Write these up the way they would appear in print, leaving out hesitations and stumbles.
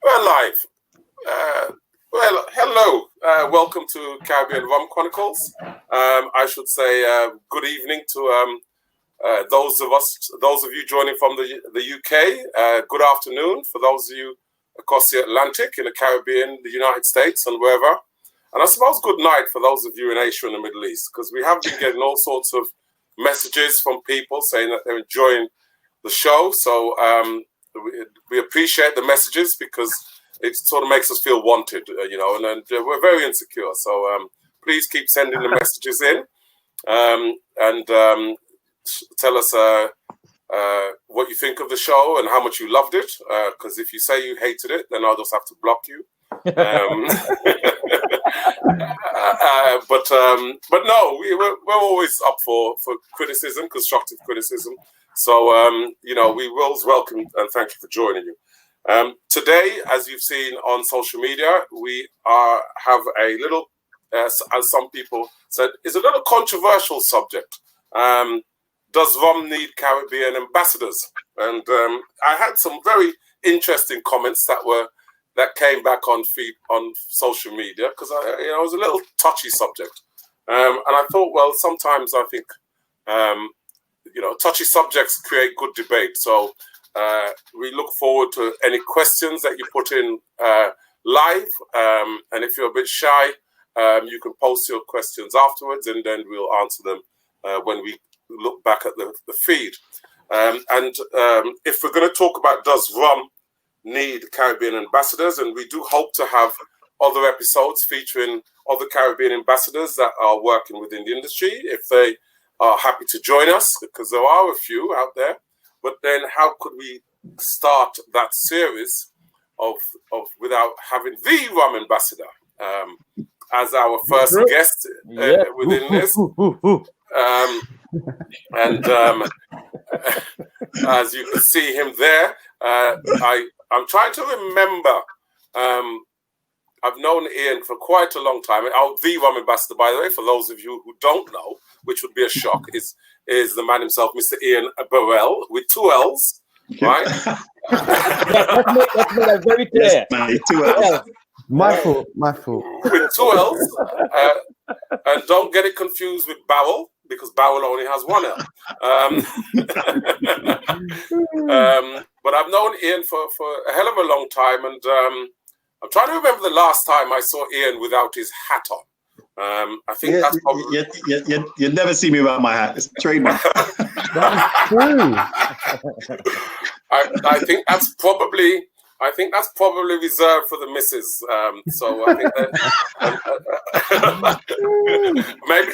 We're live. Hello. Welcome to Caribbean Rum Chronicles. I should say good evening to those of you joining from the UK. Good afternoon for those of you across the Atlantic, in the Caribbean, the United States, and wherever. And I suppose good night for those of you in Asia and the Middle East, because we have been getting all sorts of messages from people saying that they're enjoying the show. So we appreciate the messages because it sort of makes us feel wanted, and we're very insecure. So please keep sending the messages in and tell us what you think of the show and how much you loved it. Because if you say you hated it, then I'll just have to block you. But no, we're always up for criticism, constructive criticism. So we will welcome and thank you for joining you. Today, as you've seen on social media, we have a little, as some people said, is a little controversial subject. Does rum need Caribbean ambassadors? And I had some very interesting comments that came back on social media, because it was a little touchy subject. And I thought, well, sometimes I think touchy subjects create good debate. So we look forward to any questions that you put in live. And if you're a bit shy, you can post your questions afterwards, and then we'll answer them when we look back at the feed. And if we're going to talk about does rum need Caribbean ambassadors, and we do hope to have other episodes featuring other Caribbean ambassadors that are working within the industry, if they are happy to join us, because there are a few out there. But then how could we start that series of without having the rum ambassador as our first guest within this? As you can see him there, I'm trying to remember. I've known Ian for quite a long time. The rum ambassador, by the way, for those of you who don't know, which would be a shock, is the man himself, Mr. Ian Burrell, with 2 L's, right? That's made it very clear. Yes, 2 L's. My fault. With 2 L's, and don't get it confused with barrel, because barrel only has 1 L. But I've known Ian for a hell of a long time, and I'm trying to remember the last time I saw Ian without his hat on. I think that's probably... You never see me without my hat. It's trademark. That's true. I think that's probably reserved for the missus. So I think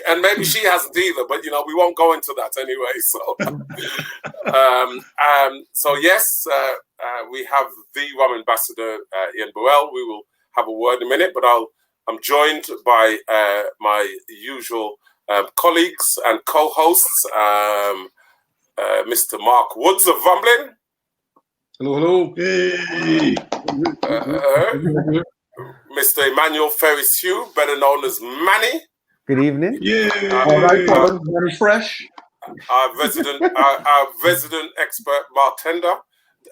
that maybe she hasn't either. But we won't go into that anyway. So yes, we have the rum ambassador Ian Burrell. We will have a word in a minute, but I'm joined by my usual colleagues and co-hosts, Mr. Mark Woods of Rumblin'. Hello. Hey. Mr. Emmanuel Ferris-Hugh, better known as Manny. Good evening. Yeah. All right, very fresh. Our resident expert bartender.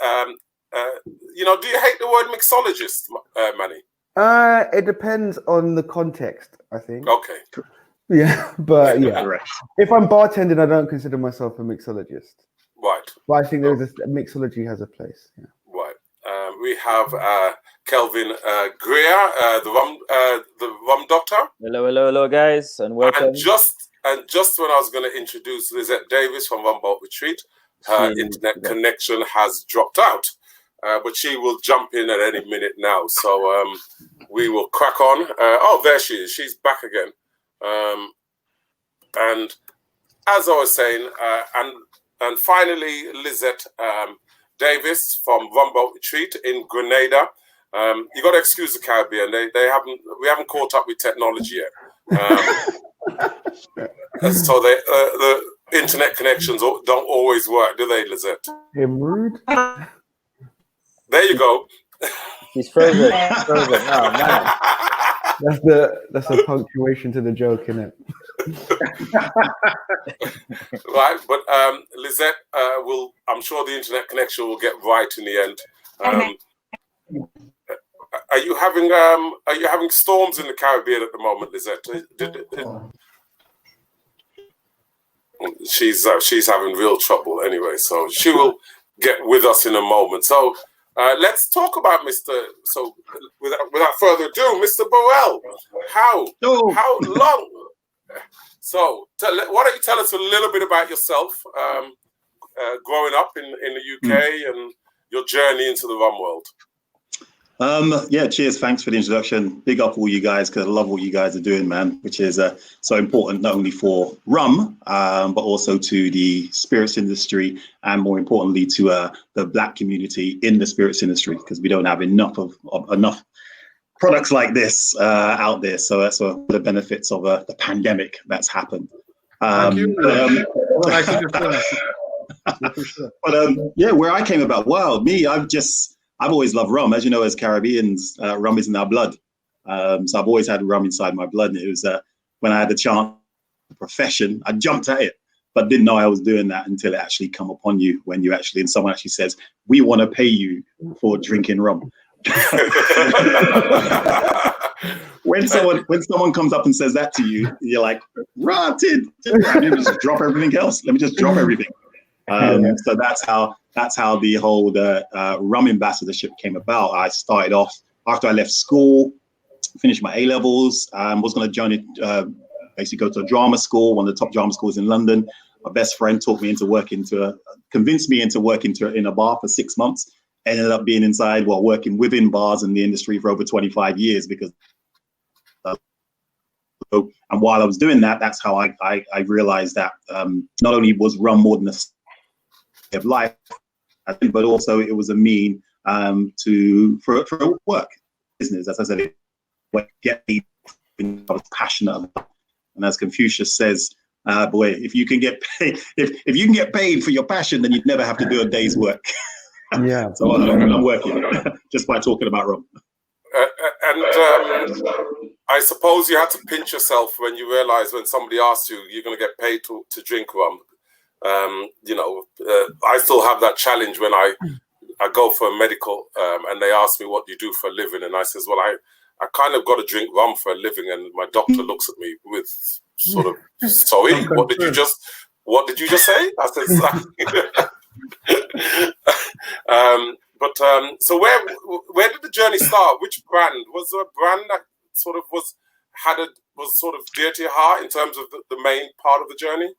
Do you hate the word mixologist, Manny? It depends on the context, I think. Okay. Yeah, but yeah. Right. If I'm bartending, I don't consider myself a mixologist. Right. But I think mixology has a place. Yeah. Right. We have Kelvin Greer, the rum doctor. Hello, guys, and welcome. And just when I was going to introduce Lizette Davis from Rumboat Retreat, her internet connection has dropped out. But she will jump in at any minute now. So we will crack on. There she is. She's back again. And as I was saying, and finally, Lizette Davis from Rumboat Retreat in Grenada. You got to excuse the Caribbean. We haven't caught up with technology yet. So the internet connections don't always work, do they, Lizette? Rude. There you go. He's frozen. Oh man. That's a punctuation to the joke, isn't it? Right, but Lizette I'm sure the internet connection will get right in the end. you having storms in the Caribbean at the moment, Lizette? She's having real trouble anyway, so she will get with us in a moment. So let's talk about Mr. So without further ado, Mr. Burrell, how long? So why don't you tell us a little bit about yourself, growing up in the UK and your journey into the rum world? Yeah, cheers. Thanks for the introduction. Big up all you guys, because I love what you guys are doing, man, which is so important, not only for rum, but also to the spirits industry, and more importantly to the Black community in the spirits industry, because we don't have enough of enough products like this out there. So that's one of the benefits of the pandemic that's happened. Thank you. Yeah, where I came about, wow, me, I've always loved rum. As you know, as Caribbeans, rum is in our blood. So I've always had rum inside my blood. And it was when I had the chance, the profession, I jumped at it, but didn't know I was doing that until it actually come upon you, when you actually, and someone actually says, we want to pay you for drinking rum. When someone comes up and says that to you, you're like, rotted. Let me just drop everything else. Let me just drop everything. So that's how the whole rum ambassadorship came about. I started off after I left school, finished my A-levels, was going to join it, basically go to a drama school, one of the top drama schools in London. My best friend convinced me into working in a bar for 6 months. Ended up being inside, working within bars in the industry for over 25 years, because and while I was doing that, that's how I realized that not only was rum more than a of life, but also it was a mean for work business. As I said, get paid. I was passionate about, and as Confucius says, boy, if you can get paid, if you can get paid for your passion, then you'd never have to do a day's work. Yeah. So I'm working just by talking about rum. And I suppose you had to pinch yourself when you realized, when somebody asks you, you're going to get paid to drink rum. I still have that challenge when I go for a medical and they ask me what you do for a living, and I says, well, I kind of got to drink rum for a living, and my doctor looks at me with sort of, sorry, what did you just say? I said, so where did the journey start? Which brand was there? A brand that sort of was sort of dear to your heart in terms of the main part of the journey?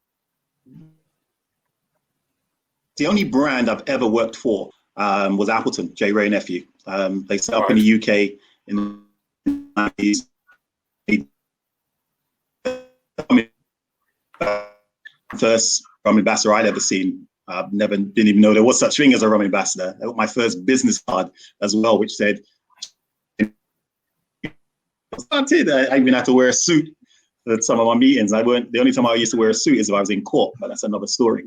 The only brand I've ever worked for was Appleton, J. Ray Nephew. They set up in the UK in the 90s. First rum ambassador I'd ever seen. Didn't even know there was such thing as a rum ambassador. I got my first business card as well, which said, I even had to wear a suit at some of my meetings. The only time I used to wear a suit is if I was in court, but that's another story.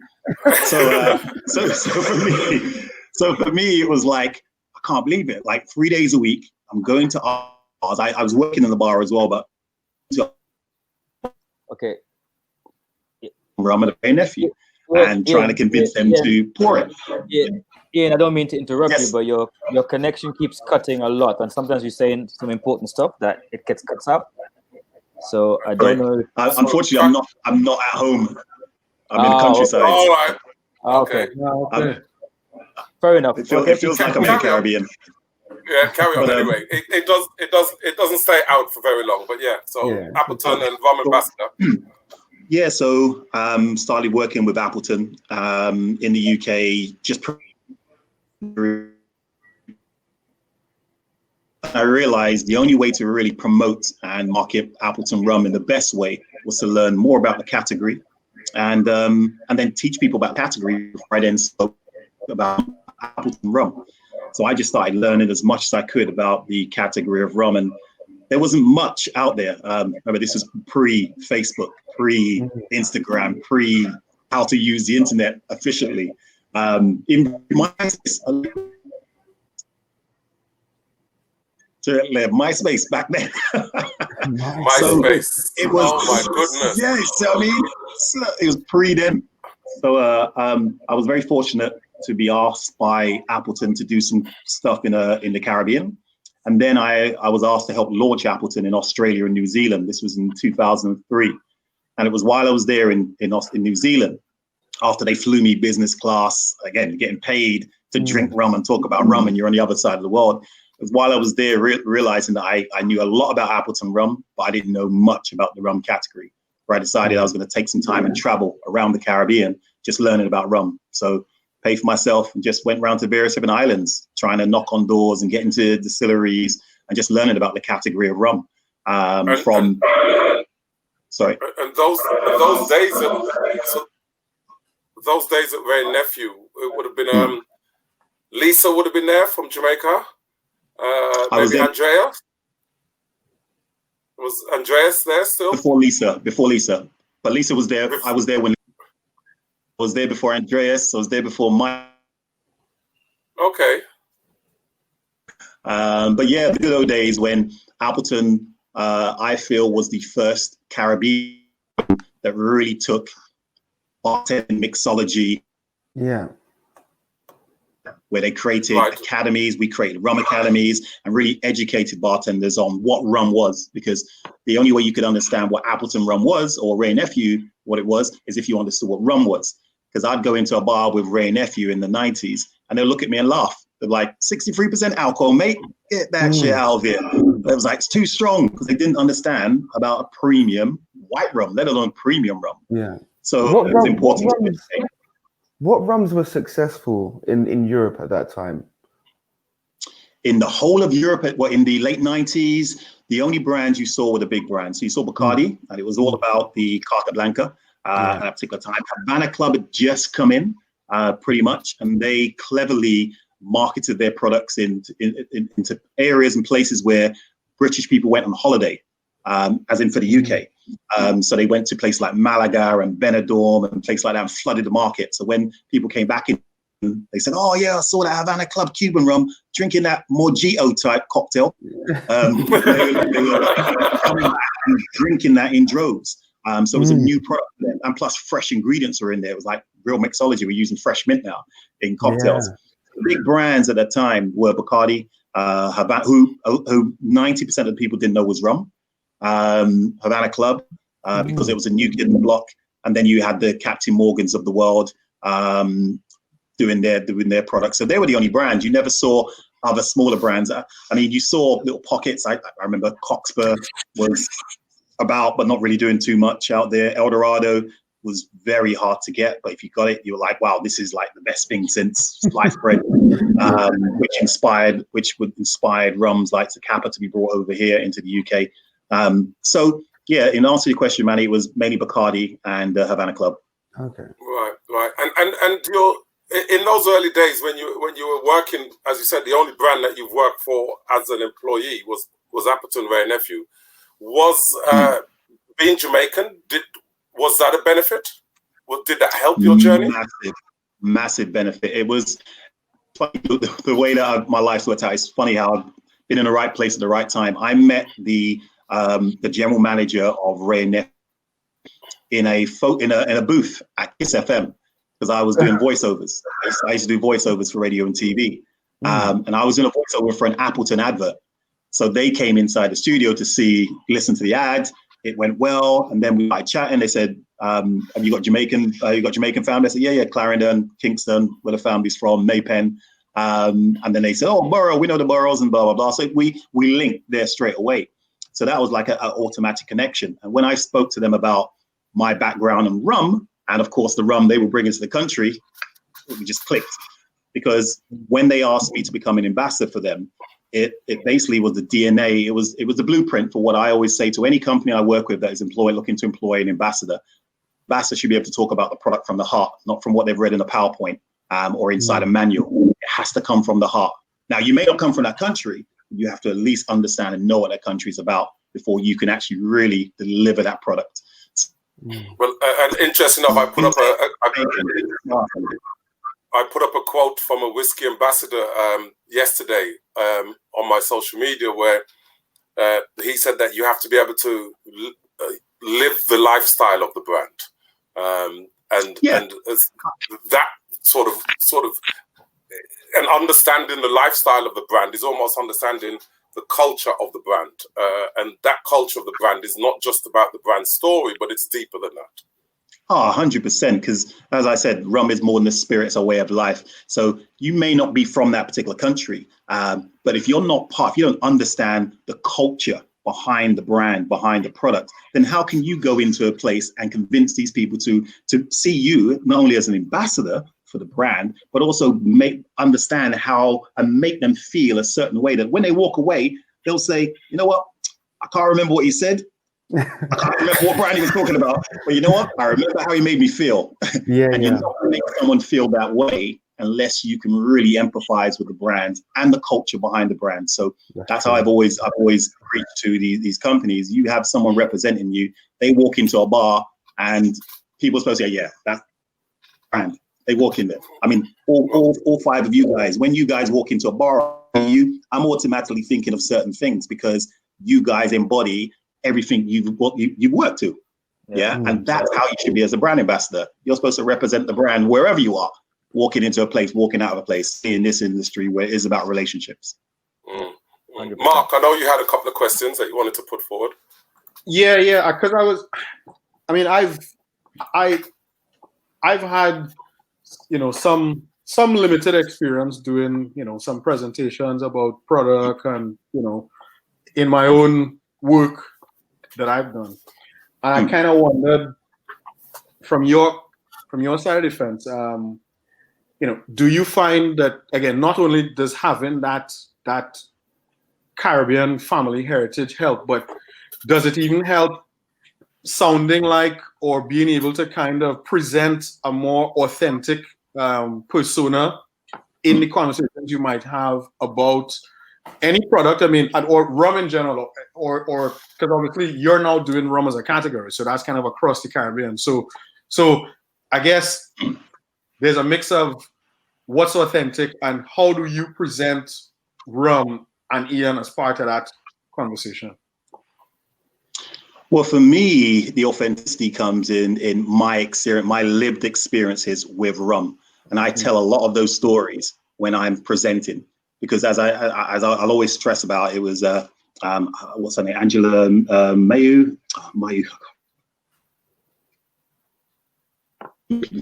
So for me, it was like, I can't believe it. Like 3 days a week, I'm going to bars. I was working in the bar as well, but Okay. I'm going to pay Nephew and trying to convince them to pour it. Yeah, and I don't mean to interrupt Yes. you, but your connection keeps cutting a lot, and sometimes you're saying some important stuff that it gets cut out. So I don't know. Unfortunately, I'm not at home. I'm in the countryside. Okay. All right. Okay. Okay. Fair enough. It feels like I'm in the Caribbean. Yeah, carry on anyway. It doesn't stay out for very long, but yeah. So Yeah. Appleton and rum ambassador. Yeah, so started working with Appleton in the UK. I realized the only way to really promote and market Appleton rum in the best way was to learn more about the category, and then teach people about the category before I then spoke about Appleton rum. So I just started learning as much as I could about the category of rum, and there wasn't much out there. Remember, this was pre-Facebook, pre-Instagram, pre how to use the internet efficiently. In MySpace back then. MySpace. It was, oh my goodness. Yes, I mean, it was pre then. So I was very fortunate to be asked by Appleton to do some stuff in the Caribbean. And then I was asked to help launch Appleton in Australia and New Zealand. This was in 2003. And it was while I was there in New Zealand, after they flew me business class, again, getting paid to drink rum and talk about rum, and you're on the other side of the world. It was while I was there realizing that I knew a lot about Appleton rum, but I didn't know much about the rum category. Where I decided I was going to take some time and travel around the Caribbean, just learning about rum. So paid for myself and just went around to various different islands, trying to knock on doors and get into distilleries and just learning about the category of rum. Sorry. And those days at Ray Nephew, it would have been Lisa would have been there from Jamaica. Maybe Andrea. Was Andreas there still? Before Lisa. But Lisa was there. I was there when I was there before Andreas. I was there before Mike. Okay. But yeah, the good old days when Appleton, I feel, was the first Caribbean that really took bartending mixology. Yeah. Where they created academies, we created rum academies and really educated bartenders on what rum was, because the only way you could understand what Appleton rum was, or Ray Nephew, what it was, is if you understood what rum was. Because I'd go into a bar with Ray Nephew in the 90s and they'll look at me and laugh. They're like, 63% alcohol, mate, get that shit out of here. It was like, it's too strong, because they didn't understand about a premium white rum, let alone premium rum. Yeah. So it was important. What rums were successful in Europe at that time? In the whole of Europe, in the late 90s, the only brands you saw were the big brands. So you saw Bacardi, and it was all about the Carta Blanca at that particular time. Havana Club had just come in, pretty much, and they cleverly marketed their products into areas and places where British people went on holiday, as in for the UK. So they went to places like Malaga and Benidorm and places like that and flooded the market. So when people came back in, they said, oh yeah, I saw that Havana Club Cuban rum, drinking that Mojito type cocktail. They were coming back and drinking that in droves. So it was a new product for them. And plus fresh ingredients were in there. It was like real mixology. We're using fresh mint now in cocktails. Yeah. The big brands at that time were Bacardi, Havana, who 90% of the people didn't know was rum. Havana Club, because it was a new kid in the block, and then you had the Captain Morgans of the world doing their products. So they were the only brands. You never saw other smaller brands. I mean, you saw little pockets. I remember Cockspur was about, but not really doing too much out there. El Dorado was very hard to get, but if you got it, you were like, wow, this is like the best thing since sliced bread, which would inspired rums like Zacapa to be brought over here into the UK. So yeah, in answer to your question, Manny, it was mainly Bacardi and Havana Club. Okay. Right. And you're in those early days when you were working, as you said, the only brand that you've worked for as an employee was Appleton Ray Nephew. Was being Jamaican, was that a benefit? Did that help your journey? Massive benefit. It was funny, the way that my life's worked out. It's funny how I've been in the right place at the right time. I met the general manager of Ray Nephew in a booth at Kiss FM, because I was doing voiceovers. I used to do voiceovers for radio and TV, and I was in a voiceover for an Appleton advert. So they came inside the studio to listen to the ad. It went well, and then we started chatting. They said, "Have you got Jamaican? You got Jamaican family?" I said, "Yeah, Clarendon, Kingston, where the family's from, Maypen." And then they said, "Oh, Burrell, we know the Burrells and blah blah blah." So we linked there straight away. So that was like an automatic connection. And when I spoke to them about my background in rum, and of course the rum they were bringing to the country, we just clicked. Because when they asked me to become an ambassador for them, it basically was the DNA. It was the blueprint for what I always say to any company I work with that is looking to employ an ambassador. Ambassador should be able to talk about the product from the heart, not from what they've read in a PowerPoint or inside a manual. It has to come from the heart. Now, you may not come from that country. You have to at least understand and know what that country is about before you can actually really deliver that product. Well, and interesting enough, I put up a quote from a whiskey ambassador yesterday on my social media where he said that you have to be able to live the lifestyle of the brand, and that sort of and understanding the lifestyle of the brand is almost understanding the culture of the brand. And that culture of the brand is not just about the brand story, but it's deeper than that. Oh, 100%. Because as I said, rum is more than a spirit, it's a way of life. So you may not be from that particular country, but if you're not if you don't understand the culture behind the brand, behind the product, then how can you go into a place and convince these people to see you not only as an ambassador for the brand, but also understand how and make them feel a certain way that when they walk away, they'll say, you know what, I can't remember what he said. I can't remember what brand he was talking about, but you know what? I remember how he made me feel. Yeah, And you're not going to make someone feel that way unless you can really empathize with the brand and the culture behind the brand. So that's how I've always preached to these companies. You have someone representing you. They walk into a bar and people are supposed to say, yeah, that's brand. They walk in there. I mean, all five of you guys, when you guys walk into a bar, I'm automatically thinking of certain things because you guys embody everything you've worked to. Yeah. And that's how you should be as a brand ambassador. You're supposed to represent the brand wherever you are, walking into a place, walking out of a place in this industry where it is about relationships. Mark, I know you had a couple of questions that you wanted to put forward. Yeah, because I've had, some limited experience doing, some presentations about product and, in my own work that I've done. And I kind of wondered from your side of the fence, do you find that, again, not only does having that Caribbean family heritage help, but does it even help sounding like or being able to kind of present a more authentic persona in the conversations you might have about any product, or rum in general, or because obviously you're now doing rum as a category, so that's kind of across the Caribbean. So I guess there's a mix of what's authentic and how do you present rum and Ian as part of that conversation. Well, for me, the authenticity comes in my experience, my lived experiences with rum, and I tell a lot of those stories when I'm presenting. Because as I'll always stress about, it was what's her name, Angela Mayu.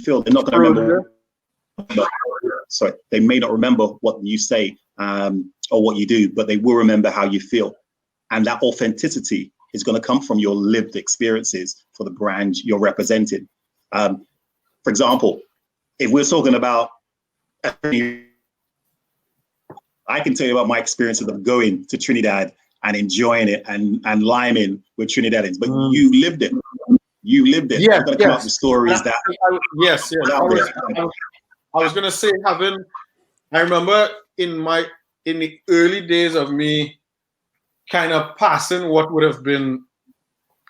Phil, they're not going to remember. Sorry, they may not remember what you say or what you do, but they will remember how you feel, and that authenticity is going to come from your lived experiences for the brand you're representing. For example, if we're talking about I can tell you about my experiences of going to Trinidad and enjoying it and liming with Trinidadians, but you lived it. You lived it. Yeah, I'm going to come up with stories that. Yes. I was going to say, I remember in the early days of me kind of passing what would have been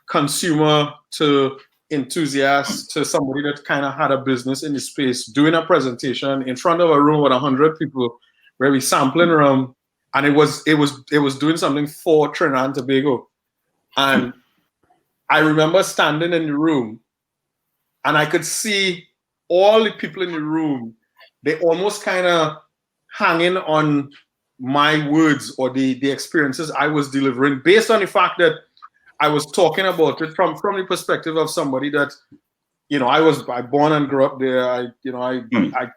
consumer to enthusiast to somebody that kind of had a business in the space, doing a presentation in front of a room with 100 people where we sampling rum, and it was doing something for Trinidad and Tobago. And I remember standing in the room and I could see all the people in the room, they almost kind of hanging on my words or the experiences I was delivering based on the fact that I was talking about it from the perspective of somebody that, I born and grew up there. I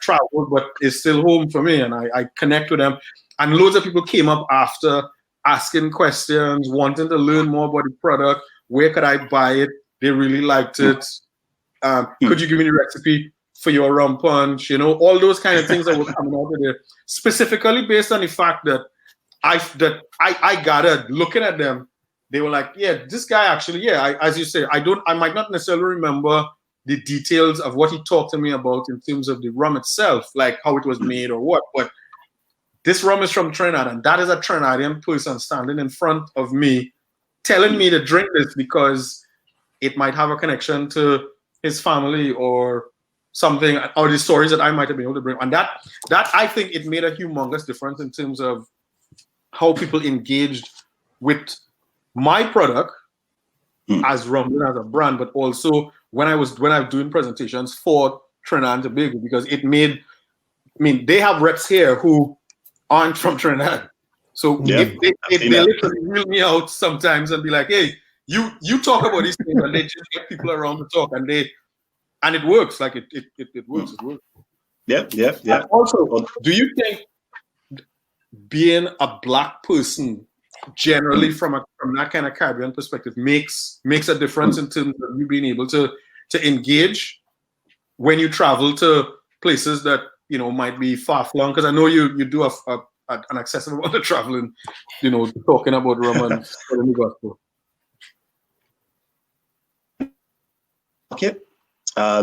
traveled, but it's still home for me, and I connect with them. And loads of people came up after asking questions, wanting to learn more about the product. Where could I buy it? They really liked it. Could you give me the recipe for your rum punch? All those kind of things that were coming out of there, specifically based on the fact that I gathered looking at them. They were like, yeah, this guy actually, as you say, I might not necessarily remember the details of what he talked to me about in terms of the rum itself, like how it was made or what, but this rum is from Trinidad, and that is a Trinidadian person standing in front of me telling me to drink this because it might have a connection to his family or something, or the stories that I might have been able to bring. And that I think it made a humongous difference in terms of how people engaged with my product as rum as a brand, but also when I was doing presentations for Trinidad and Tobago, because it made, they have reps here who aren't from Trinidad, So if they literally reel me out sometimes and be like, hey, you talk about these things, and they just get people around to talk, and it works. Like it works. It works. Yep. And also, do you think being a Black person generally from that kind of Caribbean perspective makes a difference in terms of you being able to engage when you travel to places that might be far-flung? Because I know you do an excessive amount of traveling, talking about rum and spreading the gospel. Okay.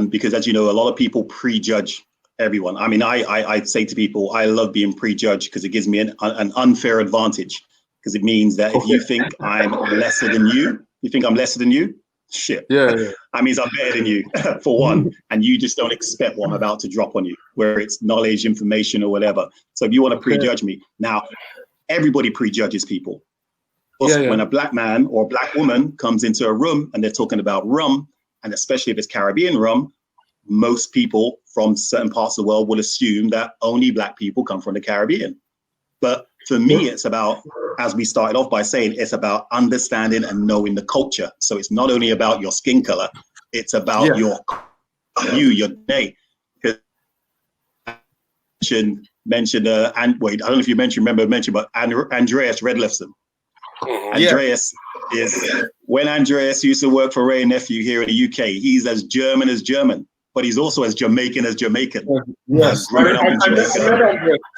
Because as you know, a lot of people prejudge everyone. I mean, I say to people, I love being prejudged because it gives me an unfair advantage. Because it means that if you think I'm lesser than you, shit. Yeah. That means I'm better than you, for one. And you just don't expect what I'm about to drop on you, whether it's knowledge, information, or whatever. So if you want to prejudge me, now everybody prejudges people. Also, when a Black man or a Black woman comes into a room and they're talking about rum, and especially if it's Caribbean rum, most people from certain parts of the world will assume that only Black people come from the Caribbean. But for me, it's about, as we started off by saying, it's about understanding and knowing the culture. So it's not only about your skin color, it's about your day. Mentioned and wait, I don't know if you mentioned, but Andreas Redlefson. Andreas is, when Andreas used to work for Ray and Nephew here in the UK, he's as German as German, but he's also as Jamaican as Jamaican. Yes, growing up in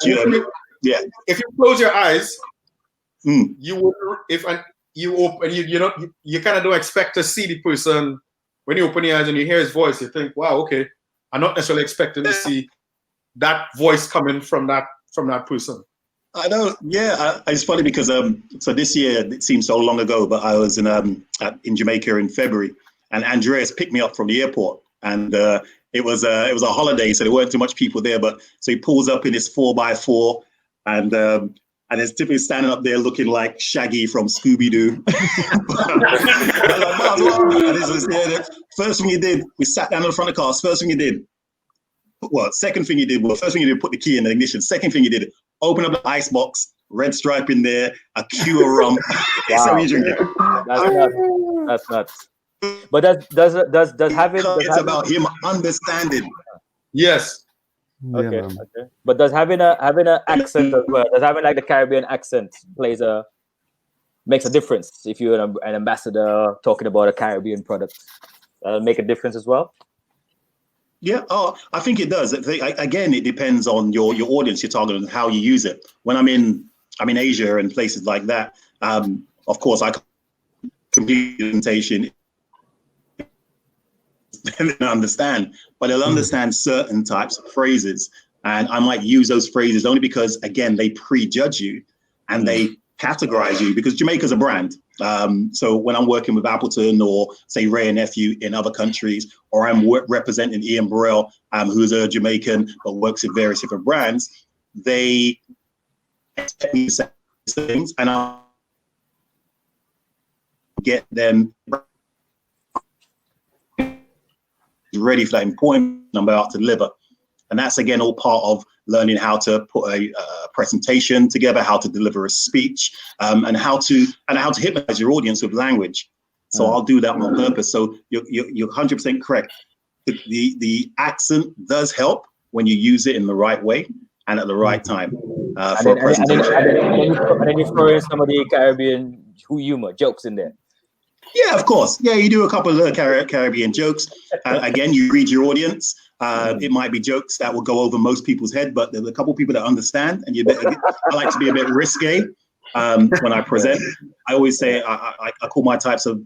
Jamaica. Yeah. If you close your eyes, you would. If you open, you kind of don't expect to see the person. When you open your eyes and you hear his voice, you think, "Wow, okay." I'm not necessarily expecting to see that voice coming from that person. I know. Yeah, it's funny because so this year, it seems so long ago, but I was in Jamaica in February, and Andreas picked me up from the airport, and it was a holiday, so there weren't too much people there. But so he pulls up in his 4x4. And it's typically standing up there looking like Shaggy from Scooby-Doo. First thing he did, we sat down in the front of the car. First thing he did, first thing he did, put the key in the ignition. Second thing he did, open up the ice box, red stripe in there, a cue of rum. So you drink it. That's nuts. But does having about him understanding. Yes. Okay. But does having an accent as well? Does having like the Caribbean accent makes a difference if you're an ambassador talking about a Caribbean product? Make a difference as well? Yeah. Oh, I think it does. Again, it depends on your audience you're targeting and how you use it. When I'm in Asia and places like that, of course I complete the presentation and understand, but they'll understand certain types of phrases, and I might use those phrases only because, again, they prejudge you and they categorize you, because Jamaica's a brand. So when I'm working with Appleton or say Ray and Nephew in other countries, or I'm representing Ian Burrell, who's a Jamaican but works in various different brands, they expect me to say things, and I'll get them ready for that important I'm about to deliver. And that's, again, all part of learning how to put a presentation together, how to deliver a speech, and how to hypnotize your audience with language. So I'll do that on purpose. So you're 100% correct. The accent does help when you use it in the right way and at the right time for a presentation. And then you throw in some of the Caribbean humor, jokes in there. Yeah, of course. Yeah, you do a couple of Caribbean jokes. Again, you read your audience. It might be jokes that will go over most people's head, but there's a couple of people that understand. And I like to be a bit risque when I present. I always say I call my types of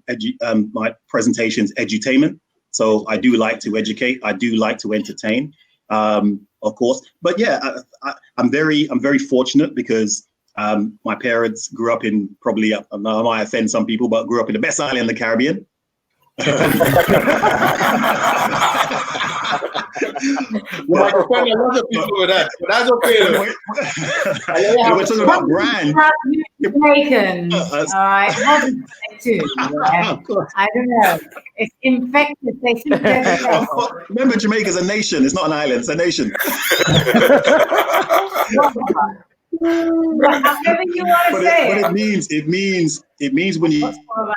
my presentations edutainment. So I do like to educate. I do like to entertain, of course. But yeah, I'm very fortunate because my parents grew up in, probably, I might offend some people, but grew up in the best island in the Caribbean. You might offend a lot of people with that, but that's okay. We're talking about brand. Jamaicans, all right, wasn't too. I don't know. It's infected. They think they're Remember, Jamaica's a nation. It's not an island. It's a nation. However you want to say But it means when you What's more about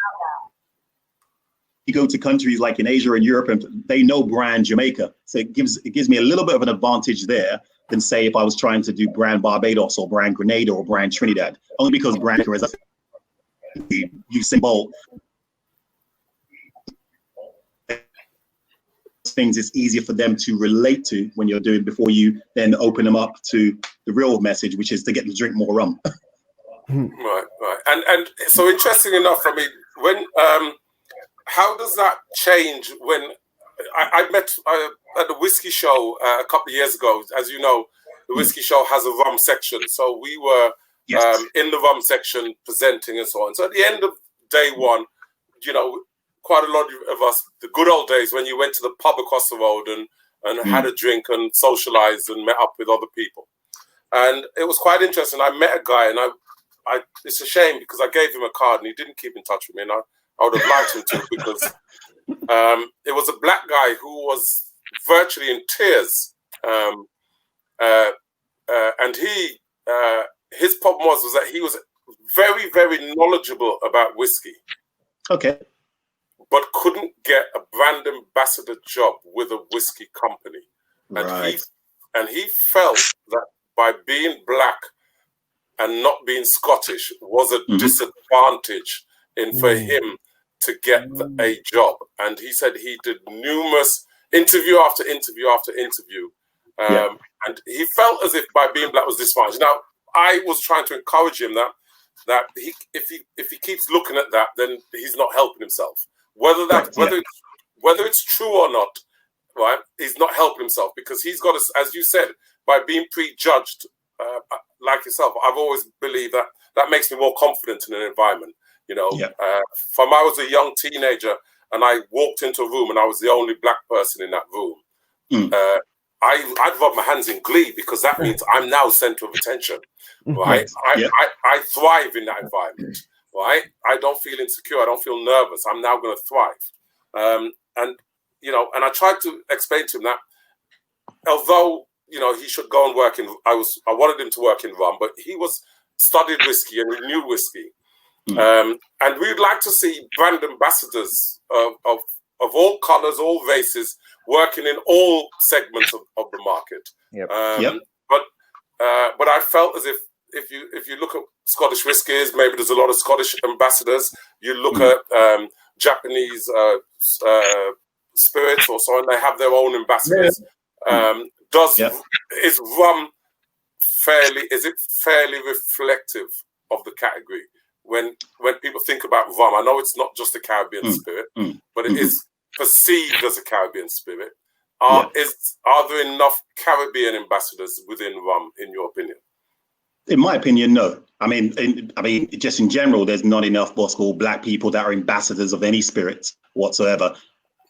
you go to countries like in Asia and Europe, and they know brand Jamaica, so it gives me a little bit of an advantage there than say if I was trying to do brand Barbados or brand Grenada or brand Trinidad, only because brand is Usain Bolt. Things it's easier for them to relate to when you're doing before you then open them up to the real message, which is to get them to drink more rum. Right. And so interesting enough, I mean, when how does that change when I met at the whiskey show a couple of years ago? As you know, the whiskey show has a rum section, so we were in the rum section presenting and so on. So at the end of day one, you know, quite a lot of us, the good old days when you went to the pub across the road and had a drink and socialized and met up with other people. And it was quite interesting. I met a guy, and I it's a shame because I gave him a card and he didn't keep in touch with me, and I would have liked him to, because it was a black guy who was virtually in tears. And his problem was that he was very, very knowledgeable about whiskey. Okay. But couldn't get a brand ambassador job with a whiskey company. And he felt that by being black and not being Scottish was a disadvantage for him to get a job. And he said he did numerous interview after interview after interview. And he felt as if by being black was disadvantaged. Now, I was trying to encourage him that if he keeps looking at that, then he's not helping himself. Whether it's true or not, right? He's not helping himself, because he's got to, as you said, by being prejudged, like yourself. I've always believed that makes me more confident in an environment. You know, from I was a young teenager and I walked into a room and I was the only black person in that room. I'd rub my hands in glee, because that means I'm now center of attention, right? I thrive in that environment. Right, I don't feel insecure. I don't feel nervous. I'm now going to thrive, and you know. And I tried to explain to him that, although you know he should go and work in, I wanted him to work in rum, but he was studied whiskey and he knew whiskey, and we'd like to see brand ambassadors of all colors, all races, working in all segments of the market. But I felt as if you look at Scottish whiskies, maybe there's a lot of Scottish ambassadors. You look at Japanese spirits or so on, they have their own ambassadors. Is rum fairly reflective of the category when people think about rum? I know it's not just a Caribbean spirit, but it is perceived as a Caribbean spirit. Are there enough Caribbean ambassadors within rum, in your opinion? In my opinion, no. I mean, just in general, there's not enough what's called black people that are ambassadors of any spirits whatsoever.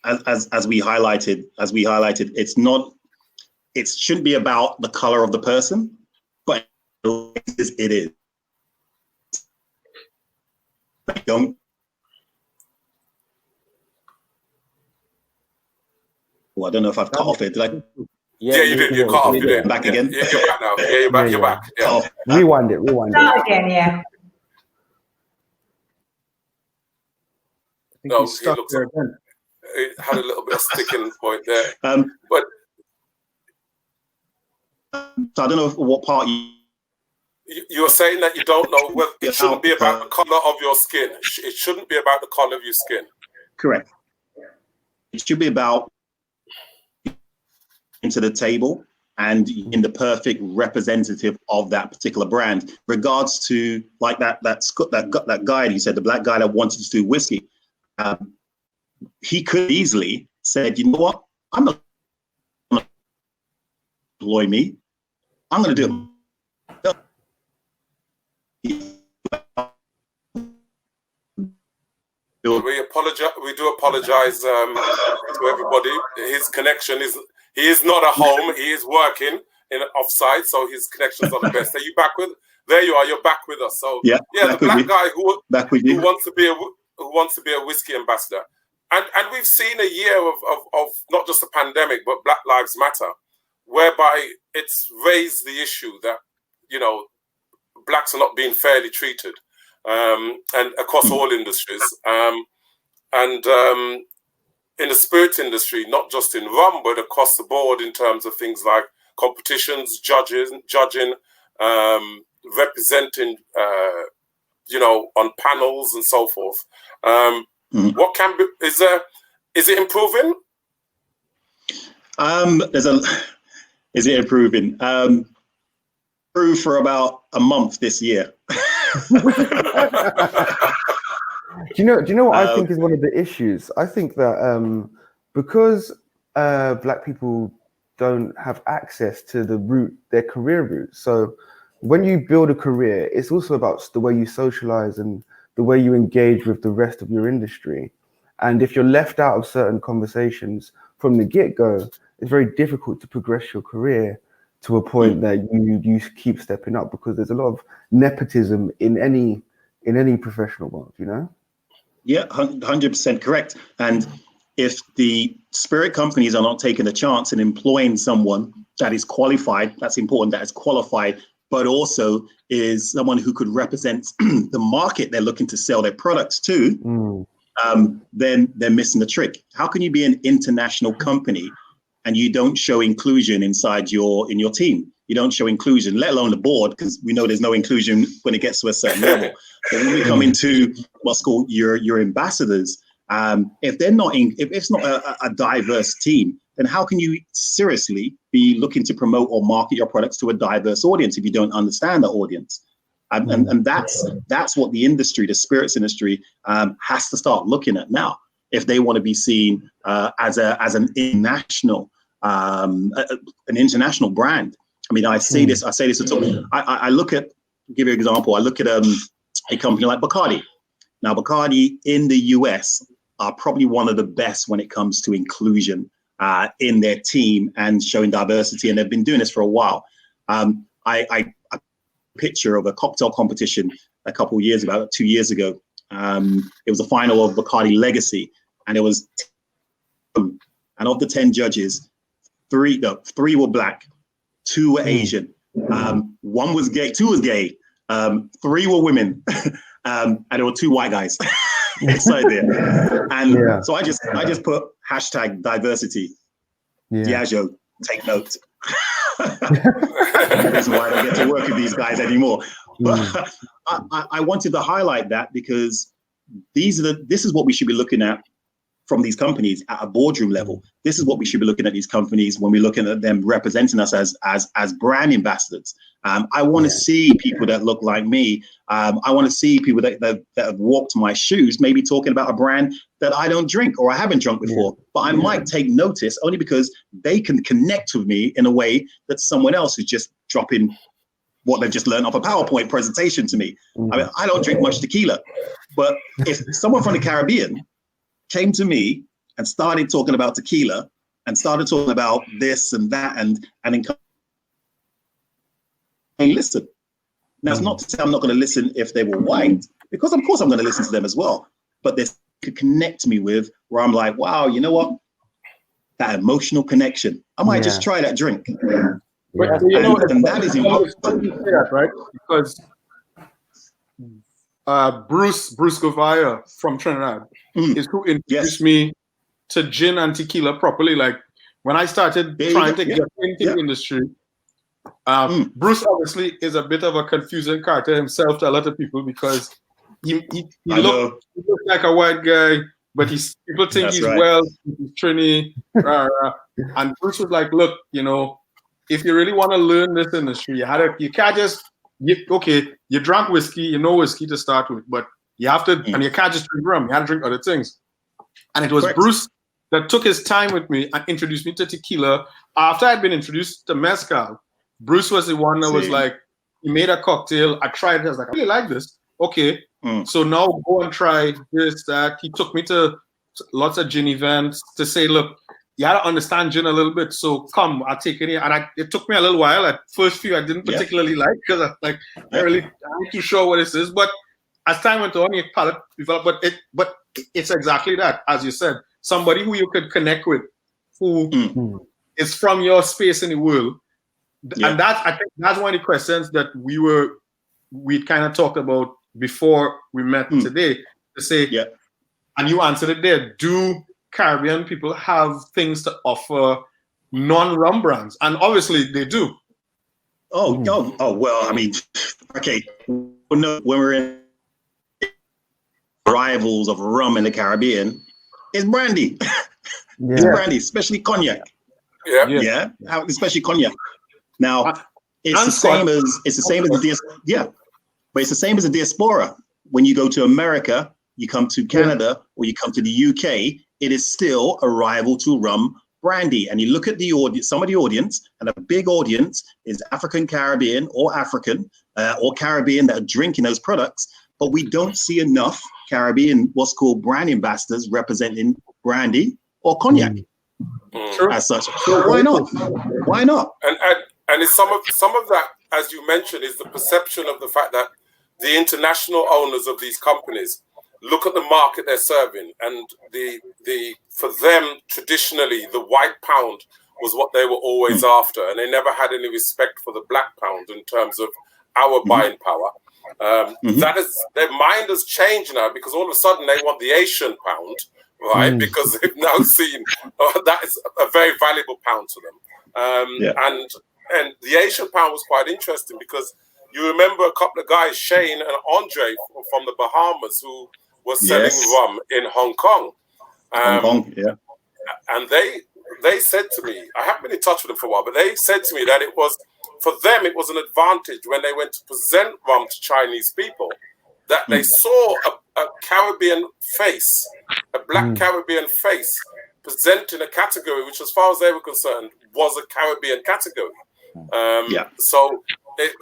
As we highlighted, it shouldn't be about the color of the person, but it is. Don't. Well, I don't know if I've cut off it. Did I? Yeah, you did. You cut off. You did. Back again? Yeah, you're back now. Yeah, you're back. You're back. Yeah. Rewind it. Start again, yeah. No, he looked there again. It had a little bit of sticking point there. But so I don't know what part you're saying that you don't know. Well, it shouldn't be about the color of your skin. It shouldn't be about the color of your skin. Correct. It should be about into the table and in the perfect representative of that particular brand. Regards to like that guy you said, the black guy that wanted to do whiskey, he could easily said, you know what, I'm not going to employ me. I'm going to do it. We do apologize to everybody. His connection he is not at home. He is working in offside, so his connection's not the best. Are you back with? There you are. You're back with us. So the black guy who wants to be a whiskey ambassador, and we've seen a year of not just a pandemic but Black Lives Matter, whereby it's raised the issue that blacks are not being fairly treated, and across all industries. And in the spirit industry, not just in rum, but across the board in terms of things like competitions, judging, representing, on panels and so forth. What can be, is it improving? Is it improving? Improved for about a month this year. Do you know what I think is one of the issues? I think that because black people don't have access to their career route. So when you build a career, it's also about the way you socialize and the way you engage with the rest of your industry. And if you're left out of certain conversations from the get-go, it's very difficult to progress your career to a point that you keep stepping up, because there's a lot of nepotism in any professional world, Yeah, 100% correct. And if the spirit companies are not taking a chance and employing someone that is qualified, that's important, that is qualified, but also is someone who could represent the market they're looking to sell their products to, then they're missing the trick. How can you be an international company and you don't show inclusion in your team? You don't show inclusion, let alone the board, because we know there's no inclusion when it gets to a certain level. But when we come into what's called your ambassadors, if it's not a diverse team, then how can you seriously be looking to promote or market your products to a diverse audience if you don't understand the audience? And that's what the industry, the spirits industry, has to start looking at now if they want to be seen as an international brand. I mean, I say this at all. I look at, give you an example. I look at a company like Bacardi. Now, Bacardi in the US are probably one of the best when it comes to inclusion in their team and showing diversity, and they've been doing this for a while. I picture of a cocktail competition a couple of years ago, 2 years ago. It was a final of Bacardi Legacy, and it was 10, and of the 10 judges, three were black, 2 were Asian, 1 was gay, 2 was gay, 3 were women, and there were 2 white guys inside there. And so I just put hashtag diversity. Diageo, take note. The reason why I don't get to work with these guys anymore. But I wanted to highlight that because this is what we should be looking at from these companies at a boardroom level. This is what we should be looking at these companies when we're looking at them representing us as brand ambassadors. I want to see people that look like me. I want to see people that have walked my shoes, maybe talking about a brand that I don't drink or I haven't drunk before, but I might take notice only because they can connect with me in a way that someone else is just dropping what they've just learned off a PowerPoint presentation to me. I mean, I don't drink much tequila, but if someone from the Caribbean came to me and started talking about tequila and started talking about this and that and listen. Now, it's not to say I'm not going to listen if they were white, because of course I'm going to listen to them as well. But they could connect me with where I'm like, wow, you know what? That emotional connection. I might just try that drink. But and that is important. Right? Because Bruce Govaya from Trinidad is who introduced me to gin and tequila properly. Like when I started trying to get into the industry, Bruce obviously is a bit of a confusing character himself to a lot of people because he looks like a white guy, but people think he's Welsh, he's Trini. And Bruce was like, look, if you really want to learn this industry, you can't just, you drank whiskey, you know whiskey to start with, but you have to, and you can't just drink rum, you have to drink other things. And it was Bruce that took his time with me and introduced me to tequila. After I'd been introduced to mezcal, Bruce was the one that was like, he made a cocktail, I tried it, I was like, I really like this. Okay, so now go and try this, that. He took me to lots of gin events to say, look, you got to understand gin a little bit, so come, I'll take it here. And it took me a little while. At first few, I didn't particularly like, because I'm not too sure what this is. But as time went on, your palate developed. But it's exactly that, as you said, somebody who you could connect with, who is from your space in the world. And I think that's one of the questions that we were we kind of talked about before we met today, to say, and you answered it there, do Caribbean people have things to offer non-rum brands? And obviously they do. Oh, well, I mean, okay, when we're in rivals of rum in the Caribbean, it's brandy. It's brandy, especially cognac. Yeah, especially cognac. Now, it's the same as the but it's the same as the diaspora. When you go to America, you come to Canada, or you come to the UK, it is still a rival to rum brandy. And you look at the audience, some of the audience, and a big audience is African Caribbean or African or Caribbean that are drinking those products. But we don't see enough Caribbean, what's called brand ambassadors, representing brandy or cognac as such. So why not? Why not? And it's some of that, as you mentioned, is the perception of the fact that the international owners of these companies look at the market they're serving, and for them traditionally the white pound was what they were always after, and they never had any respect for the black pound in terms of our buying power. That is, their mind has changed now, because all of a sudden they want the Asian pound, right? Because they've now seen that is a very valuable pound to them. And the Asian pound was quite interesting, because you remember a couple of guys, Shane and Andre from the Bahamas, who were selling rum in Hong Kong. And they said to me, I haven't been in touch with them for a while, but they said to me that it was, for them, it was an advantage when they went to present rum to Chinese people, that they saw a Caribbean face, a black Caribbean face, presenting a category which, as far as they were concerned, was a Caribbean category. So it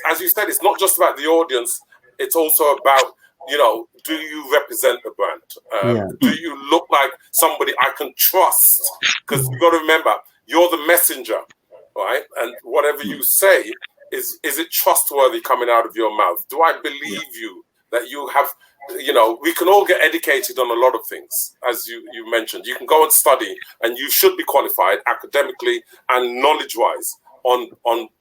as you said, it's not just about the audience, it's also about, do you represent the brand? Do you look like somebody I can trust? Because you've got to remember, you're the messenger, right? And whatever you say, is it trustworthy coming out of your mouth? Do I believe you that you have, we can all get educated on a lot of things, as you mentioned. You can go and study, and you should be qualified academically and knowledge-wise on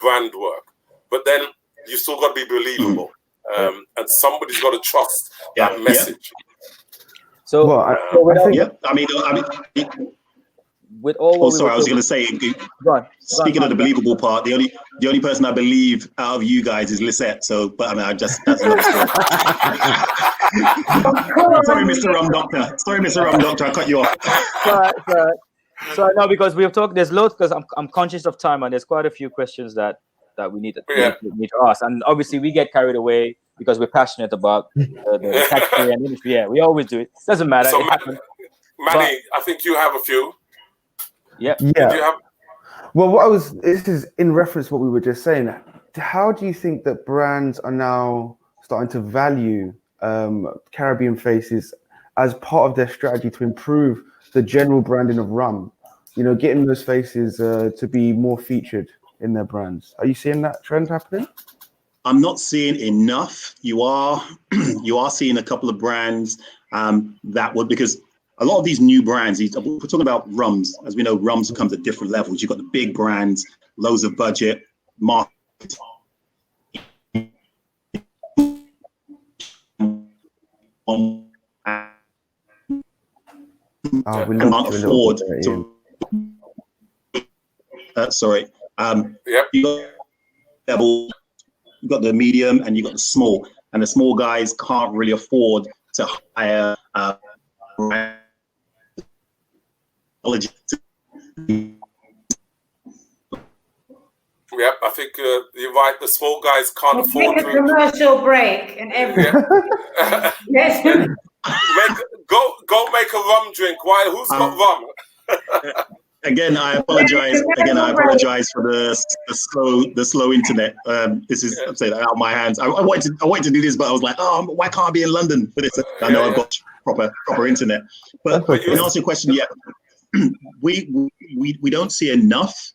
brand work. But then you still got to be believable. And somebody's got to trust that message. So, with all I was going to say, speaking of the believable part, the only person I believe out of you guys is Lisette. So, but I mean, that's another story. Sorry, Mr. Rum Doctor. I cut you off. So no, because we have talked. There's loads, because I'm conscious of time, and there's quite a few questions that we need to ask. And obviously, we get carried away because we're passionate about the category and industry. Yeah, we always do it. Doesn't matter. So, Manny, I think you have a few. Yeah. Well, this is in reference to what we were just saying. How do you think that brands are now starting to value Caribbean faces as part of their strategy to improve the general branding of rum? Getting those faces to be more featured in their brands. Are you seeing that trend happening? I'm not seeing enough. You are seeing a couple of brands that would, because a lot of these new brands, we're talking about rums. As we know, rums comes at different levels. You've got the big brands, loads of budget, market. Cannot afford to. You got the medium and you got the small, and the small guys can't really afford to hire. I think you're right. The small guys can't afford to. Take a commercial break and everything. Yes. Go make a rum drink. Why? Who's got rum? Again, I apologize. For the slow internet. This is, I'm saying, out of my hands. I wanted to do this, but I was like, why can't I be in London for this? I know I've got proper internet. But to answer your question, we don't see enough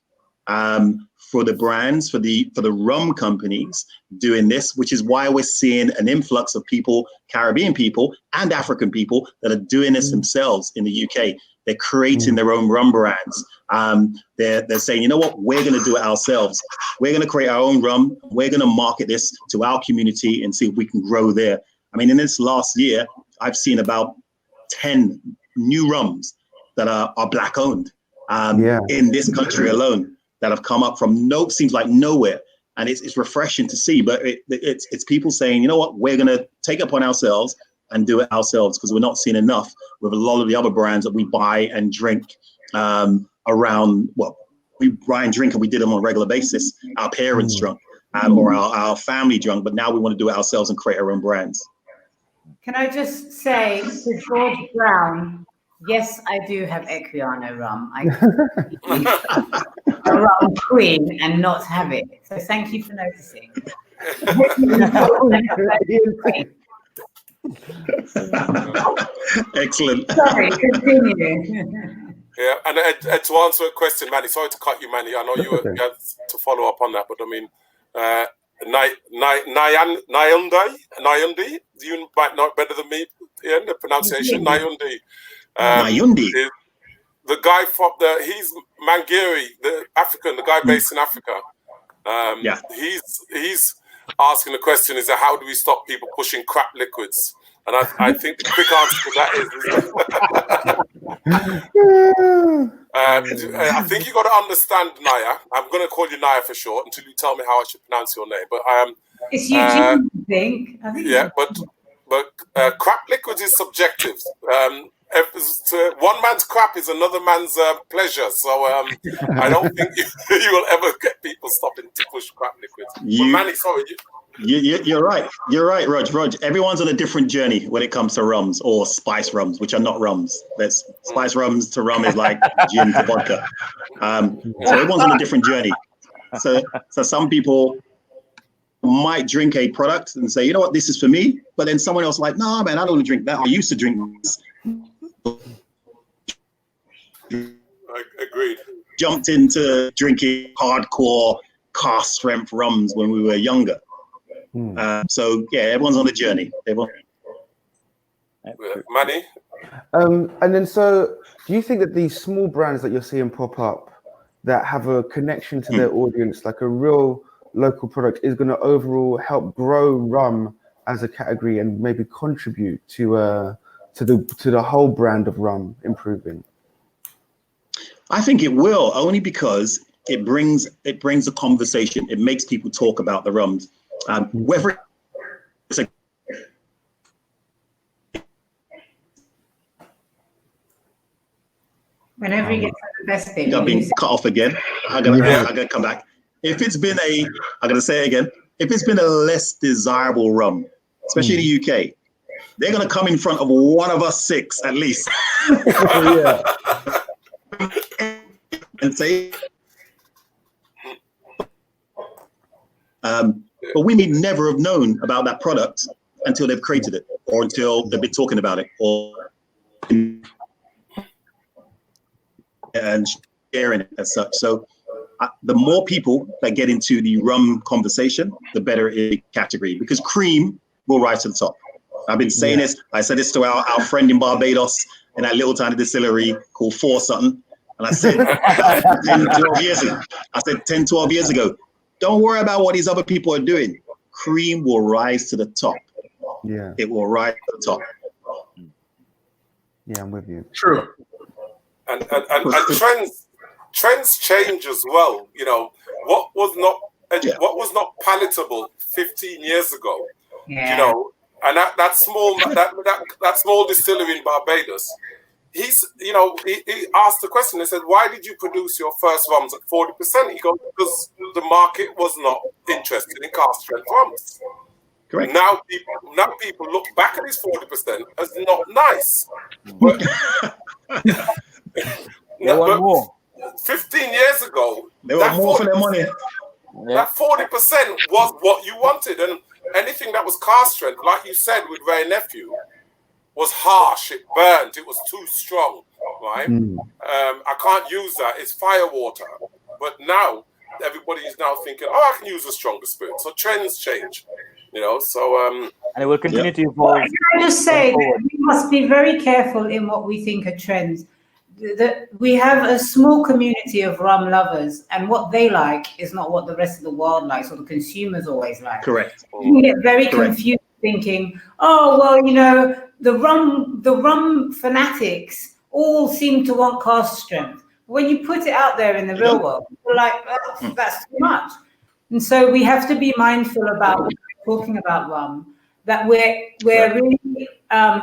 for the brands, for the rum companies doing this, which is why we're seeing an influx of people, Caribbean people and African people, that are doing this themselves in the UK. They're creating their own rum brands. They're saying, you know what, we're going to do it ourselves. We're going to create our own rum. We're going to market this to our community and see if we can grow there. I mean, in this last year, I've seen about 10 new rums that are black owned in this country alone that have come up from seems like nowhere. And it's refreshing to see, but it's people saying, you know what, we're going to take it upon ourselves and do it ourselves, because we're not seeing enough with a lot of the other brands that we buy and drink around. Well, we buy and drink and we did them on a regular basis. Our parents drunk or our family drunk, but now we want to do it ourselves and create our own brands. Can I just say to George Brown, yes, I do have Equiano rum. I a rum queen and not have it. So thank you for noticing. Excellent. Sorry, continue. Yeah, and to answer a question, Manny, sorry to cut you, Manny. I know you had to follow up on that, but I mean, Nyundi, you might know better than me, Ian, the pronunciation, Nyundi. Nyundi. The guy from he's Mangiri, the African, the guy based in Africa. He's asking the question is how do we stop people pushing crap liquids? And I think the quick answer to that is I think you got to understand Naya. I'm going to call you Naya for short until you tell me how I should pronounce your name. But it's Eugene, I think. Yeah, but crap liquids is subjective. One man's crap is another man's pleasure. So I don't think you will ever get people stopping to push crap liquids. But Manny, sorry. You're right. You're right, Rog. Everyone's on a different journey when it comes to rums or spice rums, which are not rums. There's spice rums to rum is like gin to vodka. So everyone's on a different journey. So some people might drink a product and say, you know what, this is for me. But then someone else like, no, man, I don't want to drink that. I used to drink this. Agreed. Jumped into drinking hardcore cask strength rums when we were younger. So yeah, everyone's on a journey. Manny? And then, so do you think that these small brands that you're seeing pop up that have a connection to their audience, like a real local product, is going to overall help grow rum as a category and maybe contribute to the whole brand of rum improving? I think it will, only because it brings a conversation. It makes people talk about the rums. Whether it's whenever you get to the best bit, I've been cut off again. I'm gonna come back. I'm gonna say it again. If it's been a less desirable rum, especially in the UK, they're gonna come in front of one of us six at least. And say, but we may never have known about that product until they've created it, or until they've been talking about it, and sharing it as such. So the more people that get into the rum conversation, the better it is the category, because cream will rise to the top. I've been saying this. I said this to our friend in Barbados in that little tiny distillery called Four Something. And I said 10, 12 years ago, 10, 12 years ago, don't worry about what these other people are doing. Cream will rise to the top. Yeah. It will rise to the top. Yeah, I'm with you. True. And trends change as well. You know, what was not palatable 15 years ago, you know, and that small distillery in Barbados, he asked the question. He said, "Why did you produce your first rums at 40%?" He goes, "Because the market was not interested in cask strength rums." Correct. Now people look back at his 40% as not nice. But, more. 15 years ago, they want more for their money. That 40% was what you wanted, and anything that was cask strength, like you said with Ray Nephew, was harsh. It burnt. It was too strong, right? I can't use that. It's fire water. But now everybody is now thinking, I can use a stronger spirit. So trends change, you know. So and it will continue to evolve. Can I just say that we must be very careful in what we think are trends, we have a small community of rum lovers, and what they like is not what the rest of the world likes or the consumers always like. Correct. You get very confused thinking, oh, well, you know, the rum fanatics all seem to want cask strength. When you put it out there in the real world, people are like, that's too much. And so we have to be mindful about talking about rum, that we're really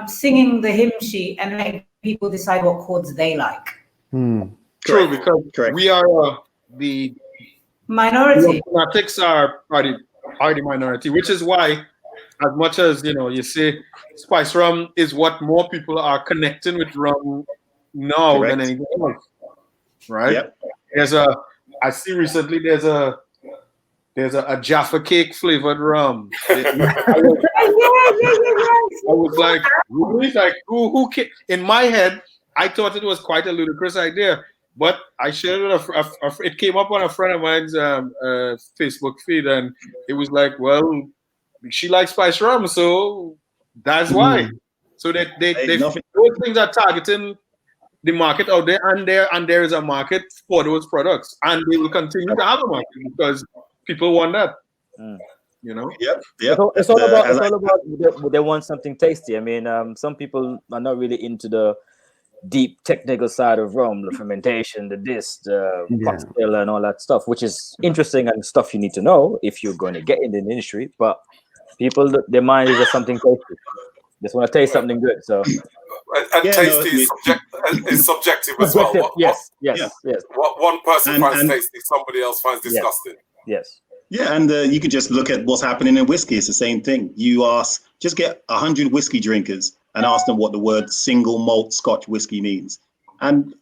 singing the hymn sheet and letting people decide what chords they like. True, because we are the minority. Fanatics are the minority, which is why, as much as you say spice rum is what more people are connecting with rum now than anything else, right? Yep. I see recently there's a Jaffa cake flavored rum. I was like, really? Like, who in my head, I thought it was quite a ludicrous idea, but I shared it. It came up on a friend of mine's Facebook feed, and it was like, well, she likes spice rum, so that's why. So those things are targeting the market out there, and there is a market for those products, and they will continue to have a market because people want that. Yep. It's all about they want something tasty. I mean, some people are not really into the deep technical side of rum, the fermentation, the cocktail, and all that stuff, which is interesting and stuff you need to know if you're going to get in the industry. But people, their mind is just something tasty. Just want to taste something good. So, and tasty is subjective as well. Yes. What one person finds tasty, somebody else finds disgusting. Yes. Yeah, and you could just look at what's happening in whiskey. It's the same thing. You just get 100 whiskey drinkers and ask them what the word single malt Scotch whiskey means, and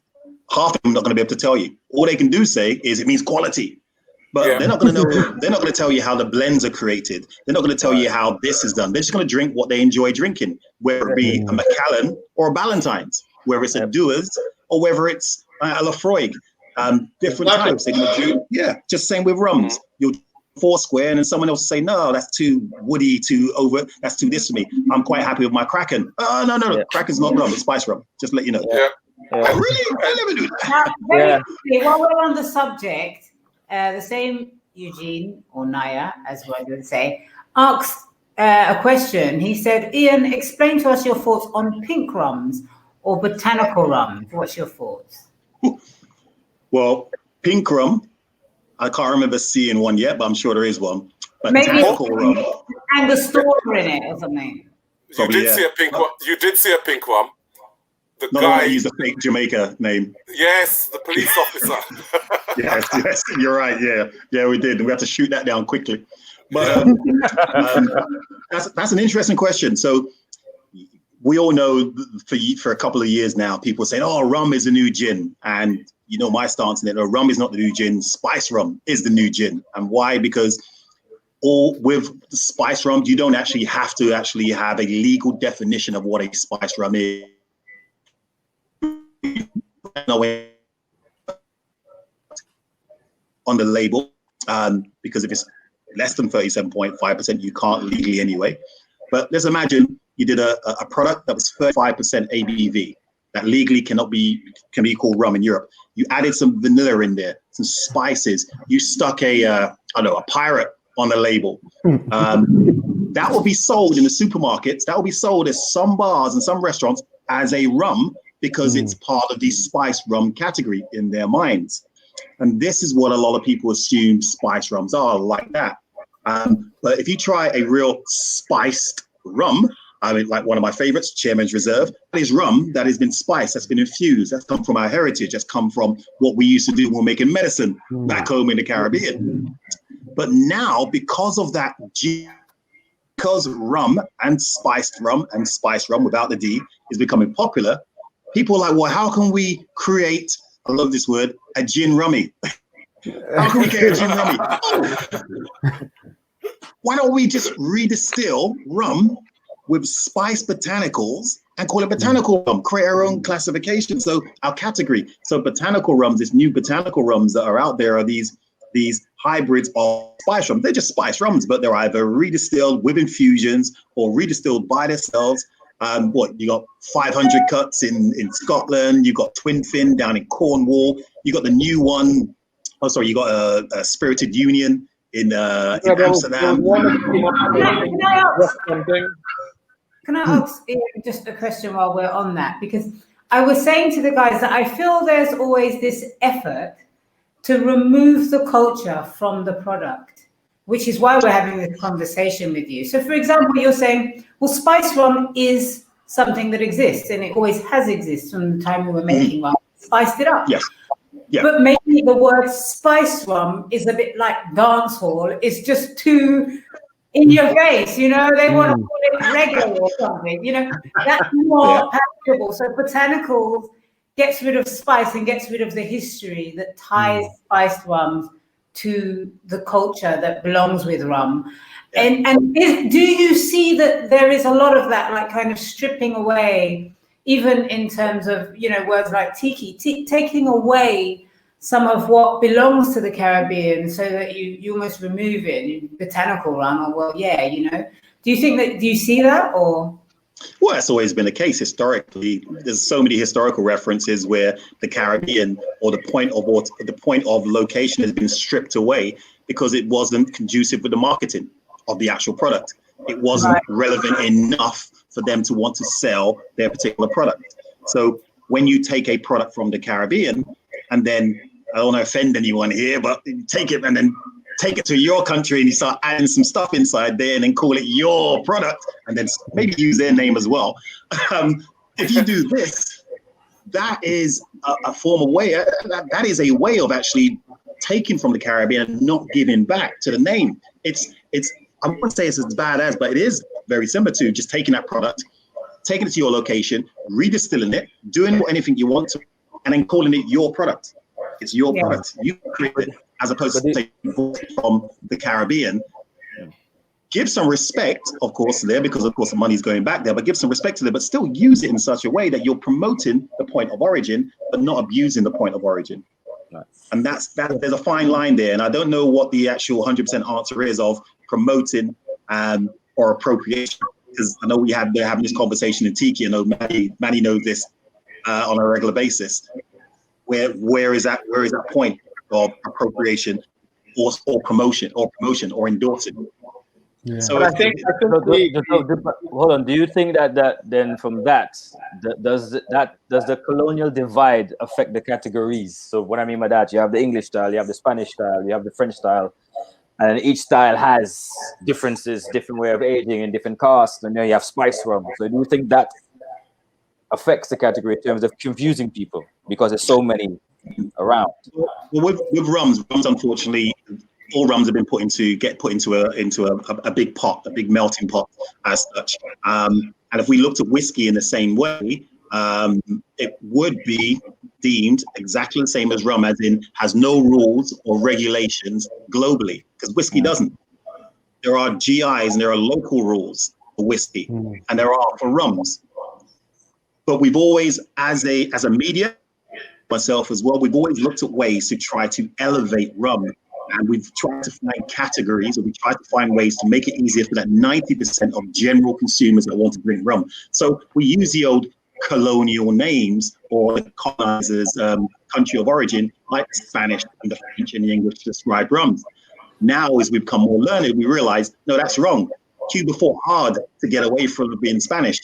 half of them are not going to be able to tell you. All they can say is it means quality, but they're not going to know. They're not going to tell you how the blends are created. They're not going to tell you how this is done. They're just going to drink what they enjoy drinking, whether it be a Macallan or a Ballantines, whether it's a Dewar's or whether it's a Lafroig. Different types. They're going to do. Just same with rums. You'll Foursquare, and then someone else will say, no, that's too woody, that's too this for me. I'm quite happy with my Kraken. Oh, no. Kraken's not rum, it's spice rum. Just let you know. Really? I never do that. Very quickly, while we're on the subject, the same Eugene, or Naya, as one would say, asked a question. He said, Ian, explain to us your thoughts on pink rums or botanical rums. What's your thoughts? Well, pink rum, I can't remember seeing one yet, but I'm sure there is one. But maybe botanical rum. And the store in it or something. You did see a pink one. You did see a pink one. The guy used a fake Jamaica name. Yes, the police officer. yes, you're right. Yeah, we did. We had to shoot that down quickly. But that's an interesting question. So we all know for a couple of years now, people saying, "Oh, rum is the new gin," and you know my stance on it. No, rum is not the new gin. Spice rum is the new gin. And why? Because with spice rum, you don't actually have to have a legal definition of what a spice rum is. On the label, because if it's less than 37.5%, you can't legally anyway. But let's imagine you did a product that was 35% ABV that legally can be called rum in Europe. You added some vanilla in there, some spices. You stuck a pirate on the label. That will be sold in the supermarkets. That will be sold at some bars and some restaurants as a rum because it's part of the spice rum category in their minds. And this is what a lot of people assume spice rums are, like that. But if you try a real spiced rum, I mean, like one of my favorites, Chairman's Reserve, that is rum that has been spiced, that's been infused, that's come from our heritage, that's come from what we used to do when we were making medicine back home in the Caribbean. But now, because of that, because rum and spiced rum and spiced rum without the D is becoming popular, people are like, well, how can we create, I love this word, a gin rummy? How can we create a gin rummy? Why don't we just redistill rum with spiced botanicals and call it botanical rum, create our own classification, so our category. So botanical rums, these new botanical rums that are out there are these hybrids of spice rums. They're just spice rums, but they're either redistilled with infusions or redistilled by themselves. You got 500 cuts in Scotland. You got Twin Fin down in Cornwall. You got the new one. Oh, sorry, you got a Spirited Union in Amsterdam. Can I ask just a question while we're on that? Because I was saying to the guys that I feel there's always this effort to remove the culture from the product, which is why we're having this conversation with you. So, for example, you're saying, well, spice rum is something that exists, and it always has existed from the time we were making rum. Spiced it up. Yes. Yeah. But maybe the word spice rum is a bit like dance hall. It's just too in your face, they want to call it reggae or something, that's more palatable. So botanicals gets rid of spice and gets rid of the history that ties spiced rums to the culture that belongs with rum. And do you see that there is a lot of that, like kind of stripping away, even in terms of, words like tiki, taking away some of what belongs to the Caribbean so that you almost remove it, botanical rum, or do you see that, or? Well, that's always been the case historically. There's so many historical references where the Caribbean or the point of location has been stripped away because it wasn't conducive with the marketing of the actual product. It wasn't relevant enough for them to want to sell their particular product. So when you take a product from the Caribbean and then, I don't want to offend anyone here, but you take it and then take it to your country and you start adding some stuff inside there and then call it your product and then maybe use their name as well. If you do this, that is a form of way, that is a way of actually taking from the Caribbean and not giving back to the name. It's I wouldn't say it's as bad as, but it is very similar to just taking that product, taking it to your location, redistilling it, doing anything you want to, and then calling it your product. It's your product. You create it, as opposed to taking it from the Caribbean. Give some respect, of course, there, because of course the money's going back there, but give some respect to them, but still use it in such a way that you're promoting the point of origin, but not abusing the point of origin. And that's there's a fine line there. And I don't know what the actual 100% answer is of promoting or appropriation, because I know they're having this conversation in Tiki. I know Manny knows this on a regular basis. Where is that point of appropriation or promotion or endorsing? Yeah. So I think hold on. Do you think that then from that does the colonial divide affect the categories? So what I mean by that, you have the English style, you have the Spanish style, you have the French style, and each style has differences, different way of aging and different costs, and then you have spice rum. So do you think that affects the category in terms of confusing people because there's so many around? Well, with rums, unfortunately, all rums have been put into a big pot, a big melting pot as such. And if we looked at whiskey in the same way, it would be deemed exactly the same as rum, as in has no rules or regulations globally, because whiskey doesn't. There are GIs and there are local rules for whiskey, and there are for rums. But we've always, as a media, myself as well, we've always looked at ways to try to elevate rum. And we've tried to find categories, or we tried to find ways to make it easier for that 90% of general consumers that want to drink rum. So we use the old colonial names or the colonizers' country of origin, like the Spanish and the French and the English, to describe rums. Now, as we've become more learned, we realize, no, that's wrong. Cuba fought hard to get away from being Spanish.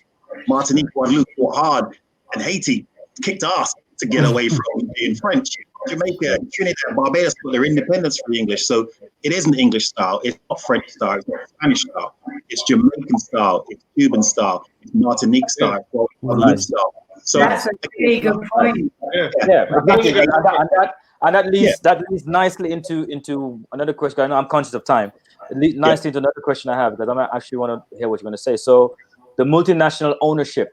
Martinique, Guadeloupe fought hard, and Haiti kicked ass to get away from being French. Jamaica, Trinidad, Barbados got their independence from the English. So it isn't English style, it's not French style, it's not Spanish style, it's Jamaican style, it's Cuban style, it's Martinique style, it's Guadeloupe style. So that's a really good point. Exactly. And that leads nicely into another question. I know I'm conscious of time. It leads nicely into another question I have, because I actually want to hear what you're going to say. So the multinational ownership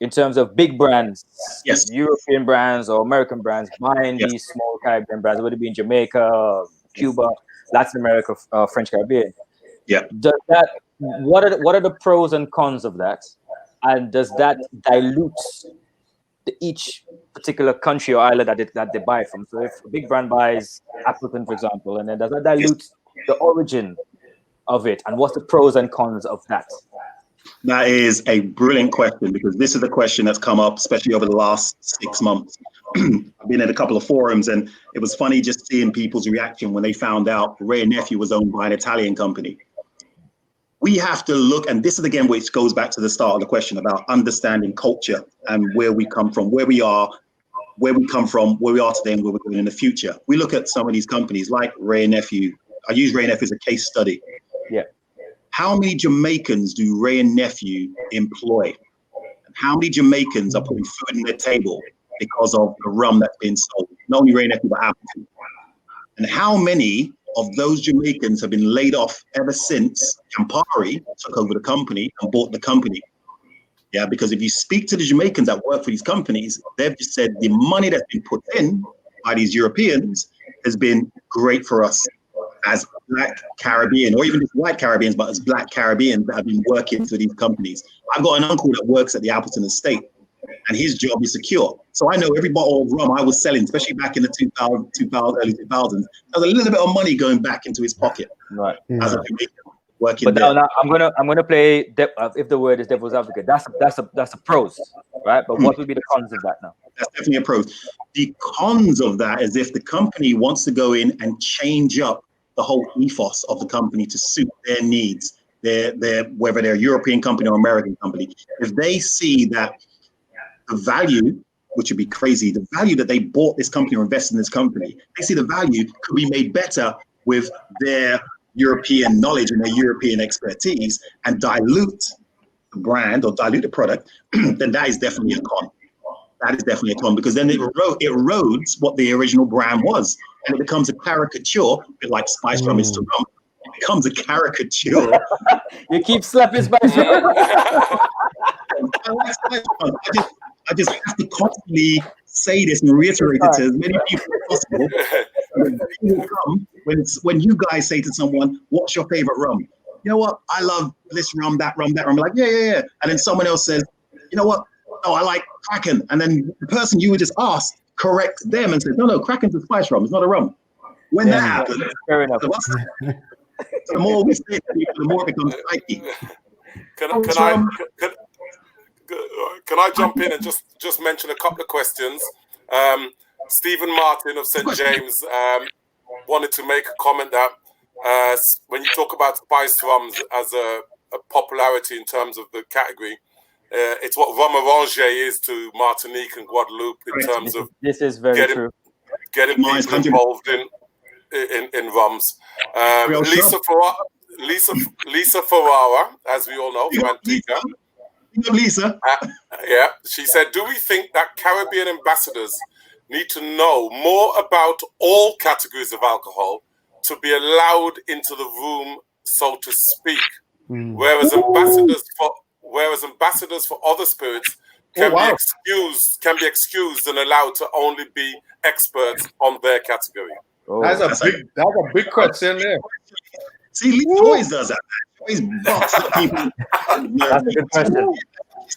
in terms of big brands, European brands or American brands buying these small Caribbean brands, whether it be in Jamaica, Cuba, Latin America, French Caribbean. Yeah. What are the pros and cons of that? And does that dilute each particular country or island that they buy from? So if a big brand buys Appleton, for example, and then does that dilute the origin of it? And what's the pros and cons of that? That is a brilliant question, because this is a question that's come up, especially over the last 6 months. I've been in a couple of forums, and it was funny just seeing people's reaction when they found out Ray and Nephew was owned by an Italian company. We have to look, and this is again, which goes back to the start of the question about understanding culture and where we come from, where we are today, and where we're going in the future. We look at some of these companies like Ray and Nephew. I use Ray and Nephew as a case study. Yeah. How many Jamaicans do Ray and Nephew employ? How many Jamaicans are putting food on their table because of the rum that's being sold? Not only Ray and Nephew, but Appleton. And how many of those Jamaicans have been laid off ever since Campari took over the company and bought the company? Yeah, because if you speak to the Jamaicans that work for these companies, they've just said the money that's been put in by these Europeans has been great for us as Black Caribbean, or even just white Caribbeans, but as Black Caribbeans that have been working for these companies. I've got an uncle that works at the Appleton estate, and his job is secure. So I know every bottle of rum I was selling, especially back in the early 2000s, there was a little bit of money going back into his pocket. Right. As a Jamaican working But there. now I'm gonna play if the word is devil's advocate. That's a pros, right? But what would be the cons of that now? That's definitely a pros. The cons of that is if the company wants to go in and change up the whole ethos of the company to suit their needs, whether they're a European company or American company. If they see that the value, which would be crazy, the value that they bought this company or invested in this company, they see the value could be made better with their European knowledge and their European expertise, and dilute the brand or dilute the product, then that is definitely a con. That is definitely a con, because then it erodes what the original brand was, and it becomes a caricature, a bit like Spice Rum is to rum. It becomes a caricature. You keep slapping Spice Rum. I just have to constantly say this and reiterate it to as many people as possible. When you guys say to someone, "What's your favorite rum?" You know what? I love this rum, that rum, that rum. I'm like, yeah. And then someone else says, "You know what? Oh, I like Kraken." And then the person you were just asked correct them and said, "No, Kraken's a spice rum. It's not a rum." When that happens, fair enough. The more we say it, the more it becomes psyche. Can I jump in and just mention a couple of questions? Stephen Martin of St. James wanted to make a comment that when you talk about spice rums as a popularity in terms of the category, it's what rum arrangé is to Martinique and Guadeloupe in terms of this is very true. Getting people involved in rums. Lisa Ferrara, as we all know, from Antigua. Lisa. Yeah, she said, "Do we think that Caribbean ambassadors need to know more about all categories of alcohol to be allowed into the room, so to speak? Whereas ambassadors for other spirits can be excused and allowed to only be experts on their category." That's a big question there. See, Lisa always does that. Always boxes up people. That's a good question.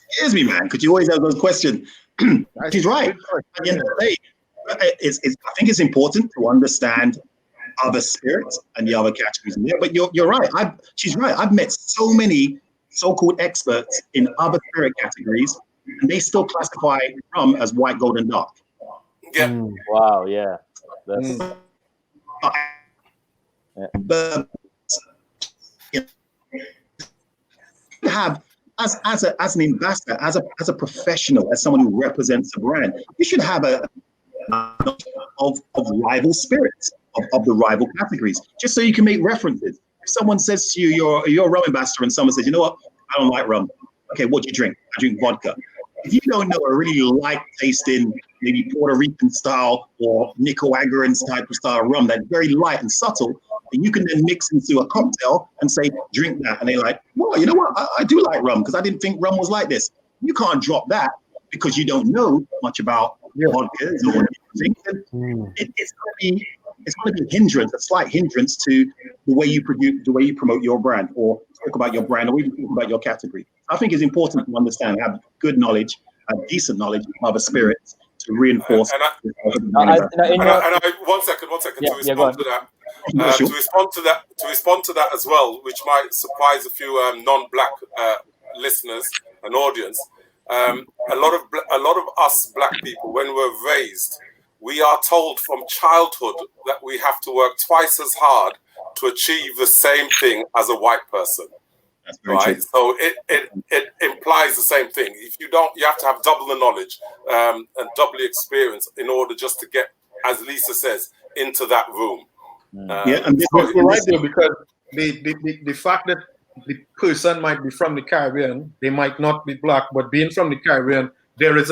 Excuse me, man, because you always have those questions. She's right. At the end of the day, I think it's important to understand other spirits and the other categories in there. But you're right. She's right. I've met so many so-called experts in other spirit categories, and they still classify rum as white, gold, and dark. Yeah. Wow. Yeah. That's... But you have as an ambassador, as a professional, as someone who represents a brand, you should have a of rival spirits of the rival categories, just so you can make references. If someone says to you, you're a rum ambassador, and someone says, "You know what? I don't like rum." Okay, what do you drink? I drink vodka. If you don't know a really light tasting, maybe Puerto Rican style or Nicaraguan type of style rum that's very light and subtle, then you can then mix into a cocktail and say, "Drink that." And they're like, "Well, you know what? I do like rum because I didn't think rum was like this." You can't drop that because you don't know much about vodkas or anything. It's going to be a hindrance, a slight hindrance to the way you promote your brand or talk about your brand or even talk about your category. I think it's important to understand, have good knowledge, decent knowledge of other spirits to reinforce. One second. To respond to that as well, which might surprise a few non-black listeners and audience, a lot of us black people, when we're raised, we are told from childhood that we have to work twice as hard to achieve the same thing as a white person. That's very Right, true. so it implies the same thing. If you don't, you have to have double the knowledge and doubly experience in order just to get, as Lisa says, into that room. Yeah, and You're right though, because the fact that the person might be from the Caribbean, they might not be black, but being from the Caribbean, there is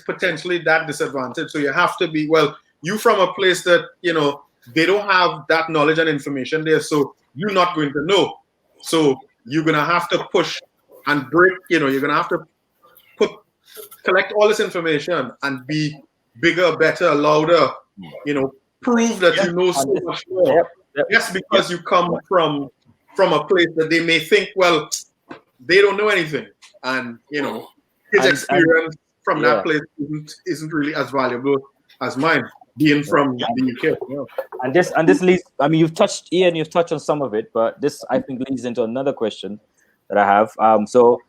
potentially that disadvantage. So you have to be, well, you from a place that, you know, they don't have that knowledge and information there, so you're not going to know. So you're gonna have to push and break, you know, you're gonna have to collect all this information and be bigger, better, louder, you know, prove that you know so much more. Yes, because you come from a place that they may think, well, they don't know anything, and you know, his experience from that place isn't really as valuable as mine, being from the UK. And this leads, I mean, you've touched on some of it, but this I think leads into another question that I have. So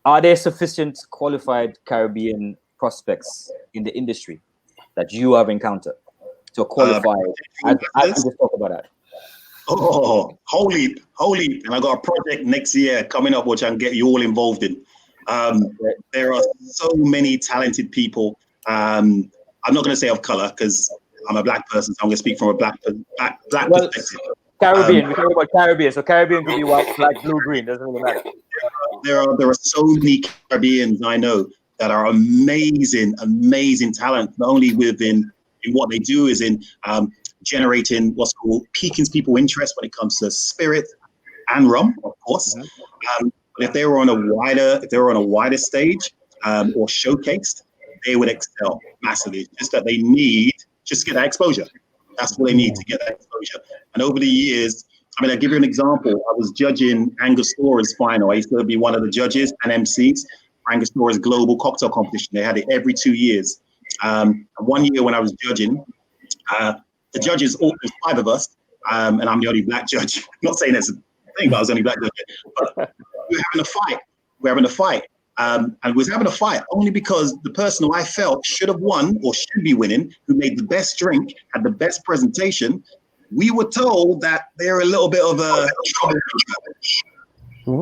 are there sufficient qualified Caribbean prospects in the industry that you have encountered to qualify? I can just talk about that. Oh, whole heap. And I got a project next year coming up, which I can get you all involved in. There are so many talented people. I'm not going to say of color because I'm a black person, so I'm going to speak from a black perspective. Caribbean, we're talking about Caribbean. So Caribbean could be white, black, blue, green. Doesn't really matter. There are so many Caribbeans I know that are amazing talent, not only in what they do, is in generating what's called piquing people's interest when it comes to spirit and rum, of course. But if they were on a wider stage or showcased, they would excel massively. Just that they need just to get that exposure. That's what they need to get that exposure. And over the years, I mean, I'll give you an example. I was judging Angostora's final. I used to be one of the judges and MCs for Angostora's global cocktail competition. They had it every 2 years. And one year when I was judging, the judges, there's 5 of us, and I'm the only black judge. I'm not saying that's a thing, but I was the only black judge. But we were having a fight. And we was having a fight only because the person who I felt should have won or should be winning, who made the best drink, had the best presentation, we were told that they're a little bit of a troublemaker.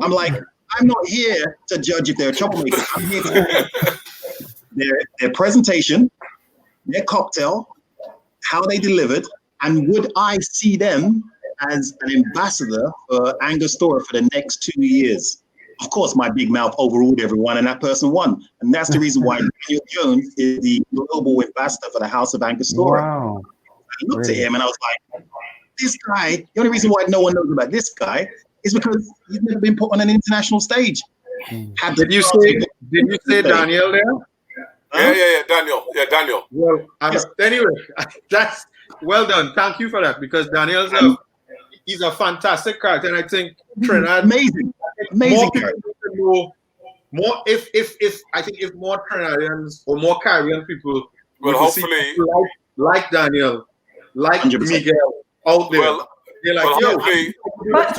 I'm like, I'm not here to judge if they're a troublemaker. I'm here to their presentation, their cocktail, how they delivered, and would I see them as an ambassador for Angostura for the next 2 years? Of course, my big mouth overruled everyone, and that person won. And that's the reason why Daniel Jones is the global ambassador for the House of Angostura. Wow. I looked at him and I was like, this guy, the only reason why no one knows about this guy is because he's never been put on an international stage. Did you say Daniel there? Yeah, Daniel. Yeah, Daniel. Well, anyway, that's well done. Thank you for that, because Daniel's he's a fantastic character, and I think Trinidad amazing character. More if more Trinidadians or more Caribbean people hopefully like Daniel, like 100%. Miguel out there. They're like, hopefully, But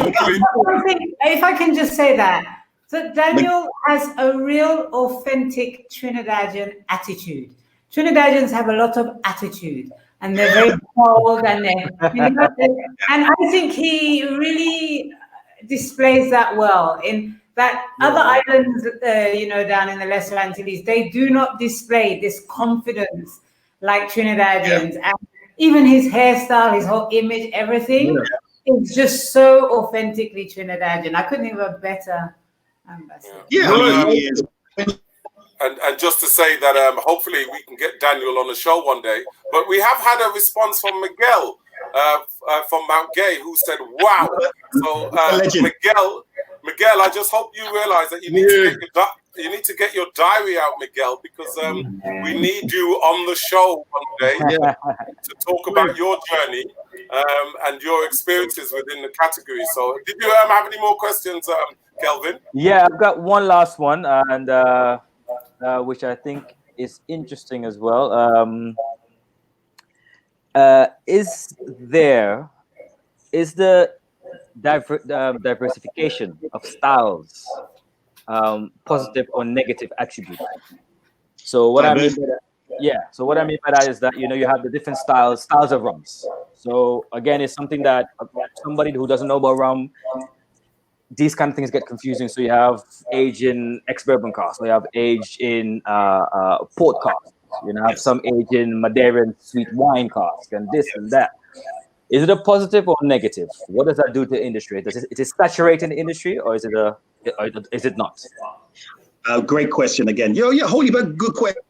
one thing, if I can just say that, so Daniel has a real authentic Trinidadian attitude. Trinidadians have a lot of attitude, and they're very bold, and and I think he really displays that well. In that other islands, down in the Lesser Antilles, they do not display this confidence like Trinidadians. And even his hairstyle, his whole image, everything is just so authentically Trinidadian. I couldn't think of a better ambassador. And just to say that hopefully we can get Daniel on the show one day. But we have had a response from Miguel from Mount Gay, who said, wow. So Miguel, I just hope you realize that you need to get your diary out, Miguel, because we need you on the show one day to talk about your journey and your experiences within the category. So did you have any more questions, Kelvin? Yeah, I've got one last one, and which I think is interesting as well. Is the diversification of styles, positive or negative attributes. So what I mean by that, so what I mean by that is that you have the different styles of rums. So again, it's something that somebody who doesn't know about rum, these kind of things get confusing. So you have age in ex-bourbon cask, you have age in port cask, have some age in Madeiran sweet wine cask, and this and that. Is it a positive or negative? What does that do to the industry? Is it saturating the industry, or is it not? Great question again. Holy but good question.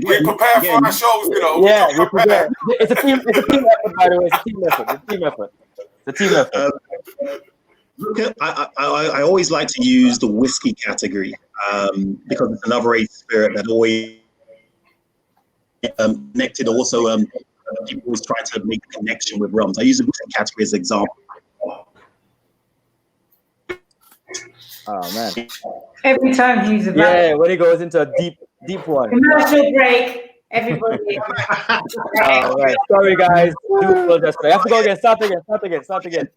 We prepare for our shows, Yeah, we prepare. It's a team effort, by the way. It's a team effort. I always like to use the whiskey category because it's another age spirit that always connected. Also, people always try to make a connection with rums. I use the whiskey category as an example. Oh man! Every time he's about. Yeah, when he goes into a deep one. Commercial break. Everybody. All right. Sorry, guys. I have to go again. Start again.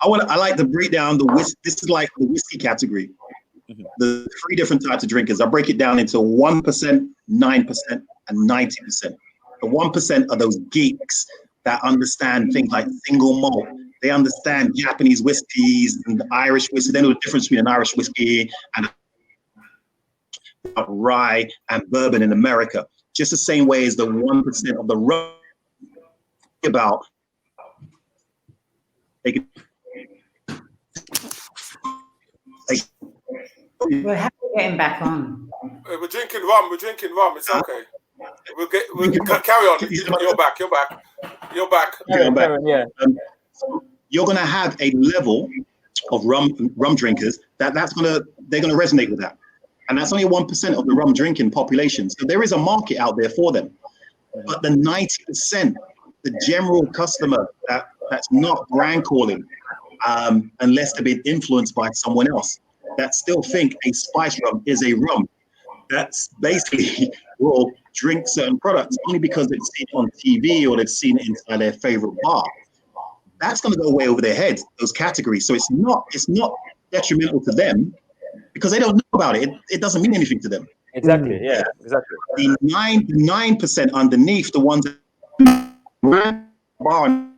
I like to break down the whiskey. This is like the whiskey category. Mm-hmm. The 3 different types of drinkers. I break it down into 1%, 9%, and 90%. The 1% are those geeks that understand things like single malt. They understand Japanese whiskeys and Irish whiskey. They know the difference between an Irish whiskey and rye and bourbon in America. Just the same way as the 1% of the rum about. We're happy getting back on. We're drinking rum. It's okay. We'll carry on. You're back. Yeah. You're gonna have a level of rum drinkers they're gonna resonate with that, and that's only 1% of the rum drinking population. So there is a market out there for them, but the 90%, the general customer that's not brand calling, unless they've been influenced by someone else, that still think a spice rum is a rum. That's basically will drink certain products only because they've seen it on TV or they've seen it inside their favorite bar. That's going to go way over their heads, those categories. So it's not detrimental to them because they don't know about it. It doesn't mean anything to them. Exactly. Yeah. Exactly. The 9% underneath, the ones that bar.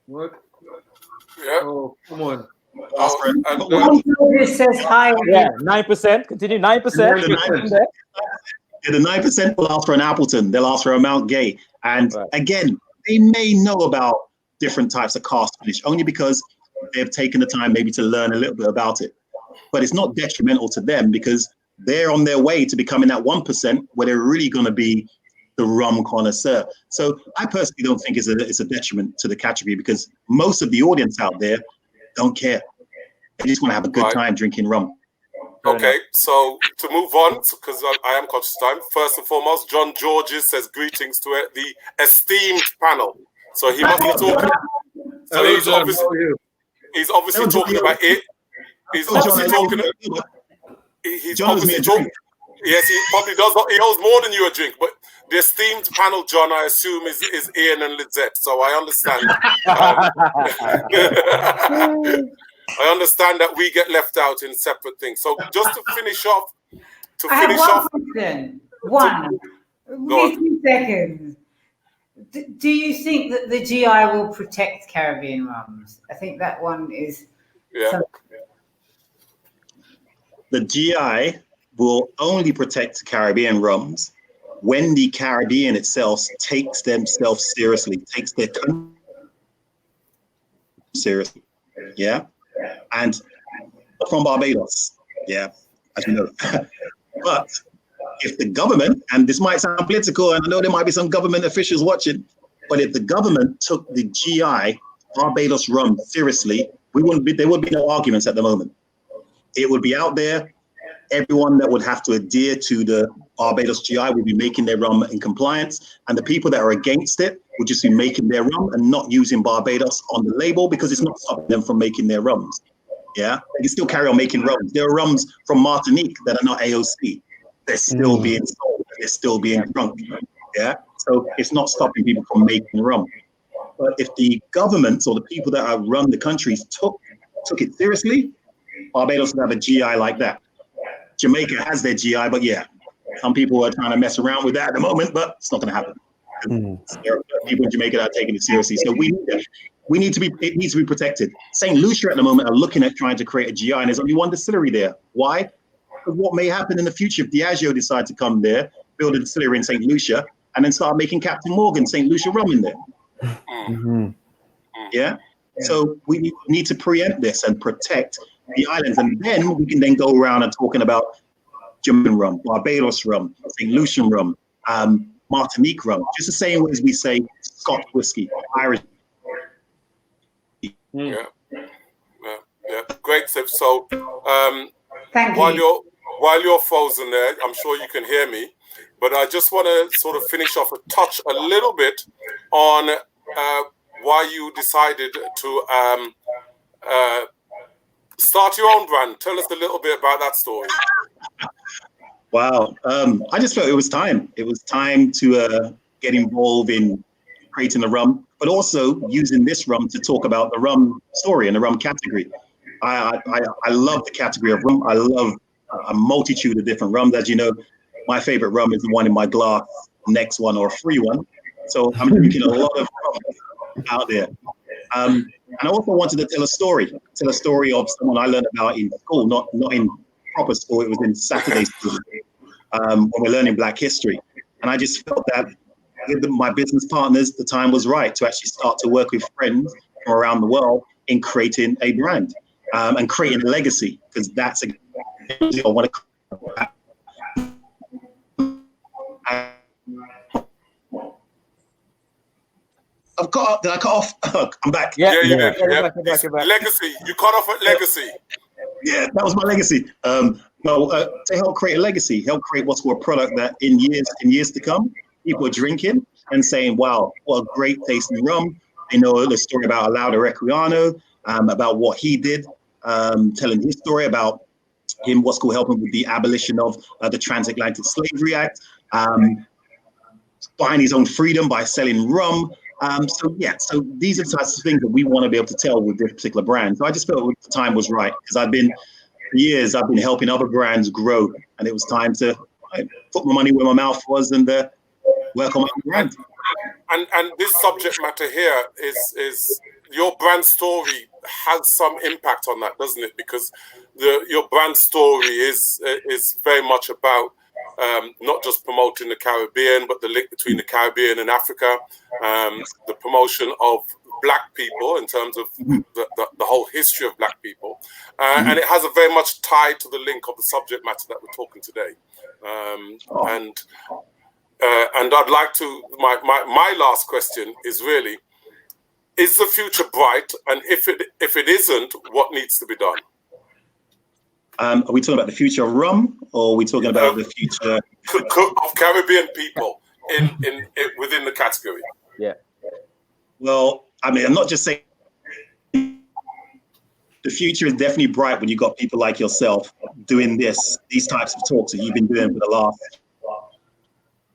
What? Yeah. Oh, come on. This says hi. Yeah, 9%. Continue. 9%. The 9% will ask for an Appleton. They'll ask for a Mount Gay. And again, they may know about different types of cask finish only because they've taken the time maybe to learn a little bit about it. But it's not detrimental to them because they're on their way to becoming that 1% where they're really going to be the rum connoisseur. So I personally don't think it's a detriment to the category because most of the audience out there don't care. They just want to have a good time drinking rum. Okay, so to move on, because I am conscious of time, first and foremost, John Georges says greetings to the esteemed panel. So he must be talking. So he's obviously talking about it. He's obviously talking. He's obviously talking. Yes, he probably does. He owes more than you a drink, but the esteemed panel, John, I assume is Ian and Lizette. So I understand. I understand that we get left out in separate things. So just to finish off, One. 15 seconds. Do you think that the GI will protect Caribbean rums? I think that one is. Yeah. The GI will only protect Caribbean rums when the Caribbean itself takes themselves seriously, takes their country seriously. Yeah. And from Barbados, as you know. But if the government, and this might sound political, and I know there might be some government officials watching, but if the government took the GI Barbados rum seriously, there would be no arguments at the moment. It would be out there. Everyone that would have to adhere to the Barbados GI would be making their rum in compliance, and the people that are against it would just be making their rum and not using Barbados on the label because it's not stopping them from making their rums. Yeah, they can still carry on making rums. There are rums from Martinique that are not AOC. They're still being sold. They're still being drunk. Yeah. So it's not stopping people from making rum. But if the governments or the people that run the countries took it seriously, Barbados would have a GI like that. Jamaica has their GI, but yeah, some people are trying to mess around with that at the moment, but it's not going to happen. There are people in Jamaica that are taking it seriously. So it needs to be protected. St. Lucia at the moment are looking at trying to create a GI, and there's only one distillery there. Why? Because what may happen in the future if Diageo decide to come there, build a distillery in St. Lucia, and then start making Captain Morgan St. Lucia rum in there. Yeah. So we need to preempt this and protect the islands, and then we can then go around and talking about Jamaican rum, Barbados rum, St. Lucian rum, Martinique rum, just the same way as we say Scotch whiskey, Irish. Yeah. Great, Sif. So Thank while you. you're frozen there, I'm sure you can hear me, but I just want to sort of finish off and touch a little bit on why you decided to start your own brand. Tell us a little bit about that story. Wow. I just felt it was time. It was time to get involved in creating the rum, but also using this rum to talk about the rum story and the rum category. I love the category of rum. I love a multitude of different rums. As you know, my favorite rum is the one in my glass, next one or a free one. So I'm drinking a lot of rum out there. And I also wanted to tell a story of someone I learned about in school, not in proper school. It was in Saturday school when we're learning Black history. And I just felt that with my business partners, the time was right to actually start to work with friends from around the world in creating a brand and creating a legacy, because that's I want to. Did I cut off? I'm back. Yeah. Back. Legacy. You cut off at legacy. Yeah, that was my legacy. To help create a legacy, help create what's called a product that in years to come, people are drinking and saying, "Wow, what a great tasting rum!" They know the story about Alauda Requiano, about what he did, telling his story about him, what's called helping with the abolition of the Transatlantic Slavery Act, buying his own freedom by selling rum. So these are the types of things that we want to be able to tell with this particular brand. So I just felt the time was right, because for years I've been helping other brands grow, and it was time to put my money where my mouth was and work on my brand. And this subject matter here is your brand story has some impact on that, doesn't it? Because your brand story is very much about not just promoting the Caribbean, but the link between the Caribbean and Africa, the promotion of Black people in terms of the whole history of Black people, and it has a very much tied to the link of the subject matter that we're talking today. And I'd like to my last question is really: is the future bright? And if it isn't, what needs to be done? Are we talking about the future of rum, or are we talking about the future of Caribbean people in within the category? Yeah. Well, I mean, I'm not just saying the future is definitely bright when you've got people like yourself doing these types of talks that you've been doing for the last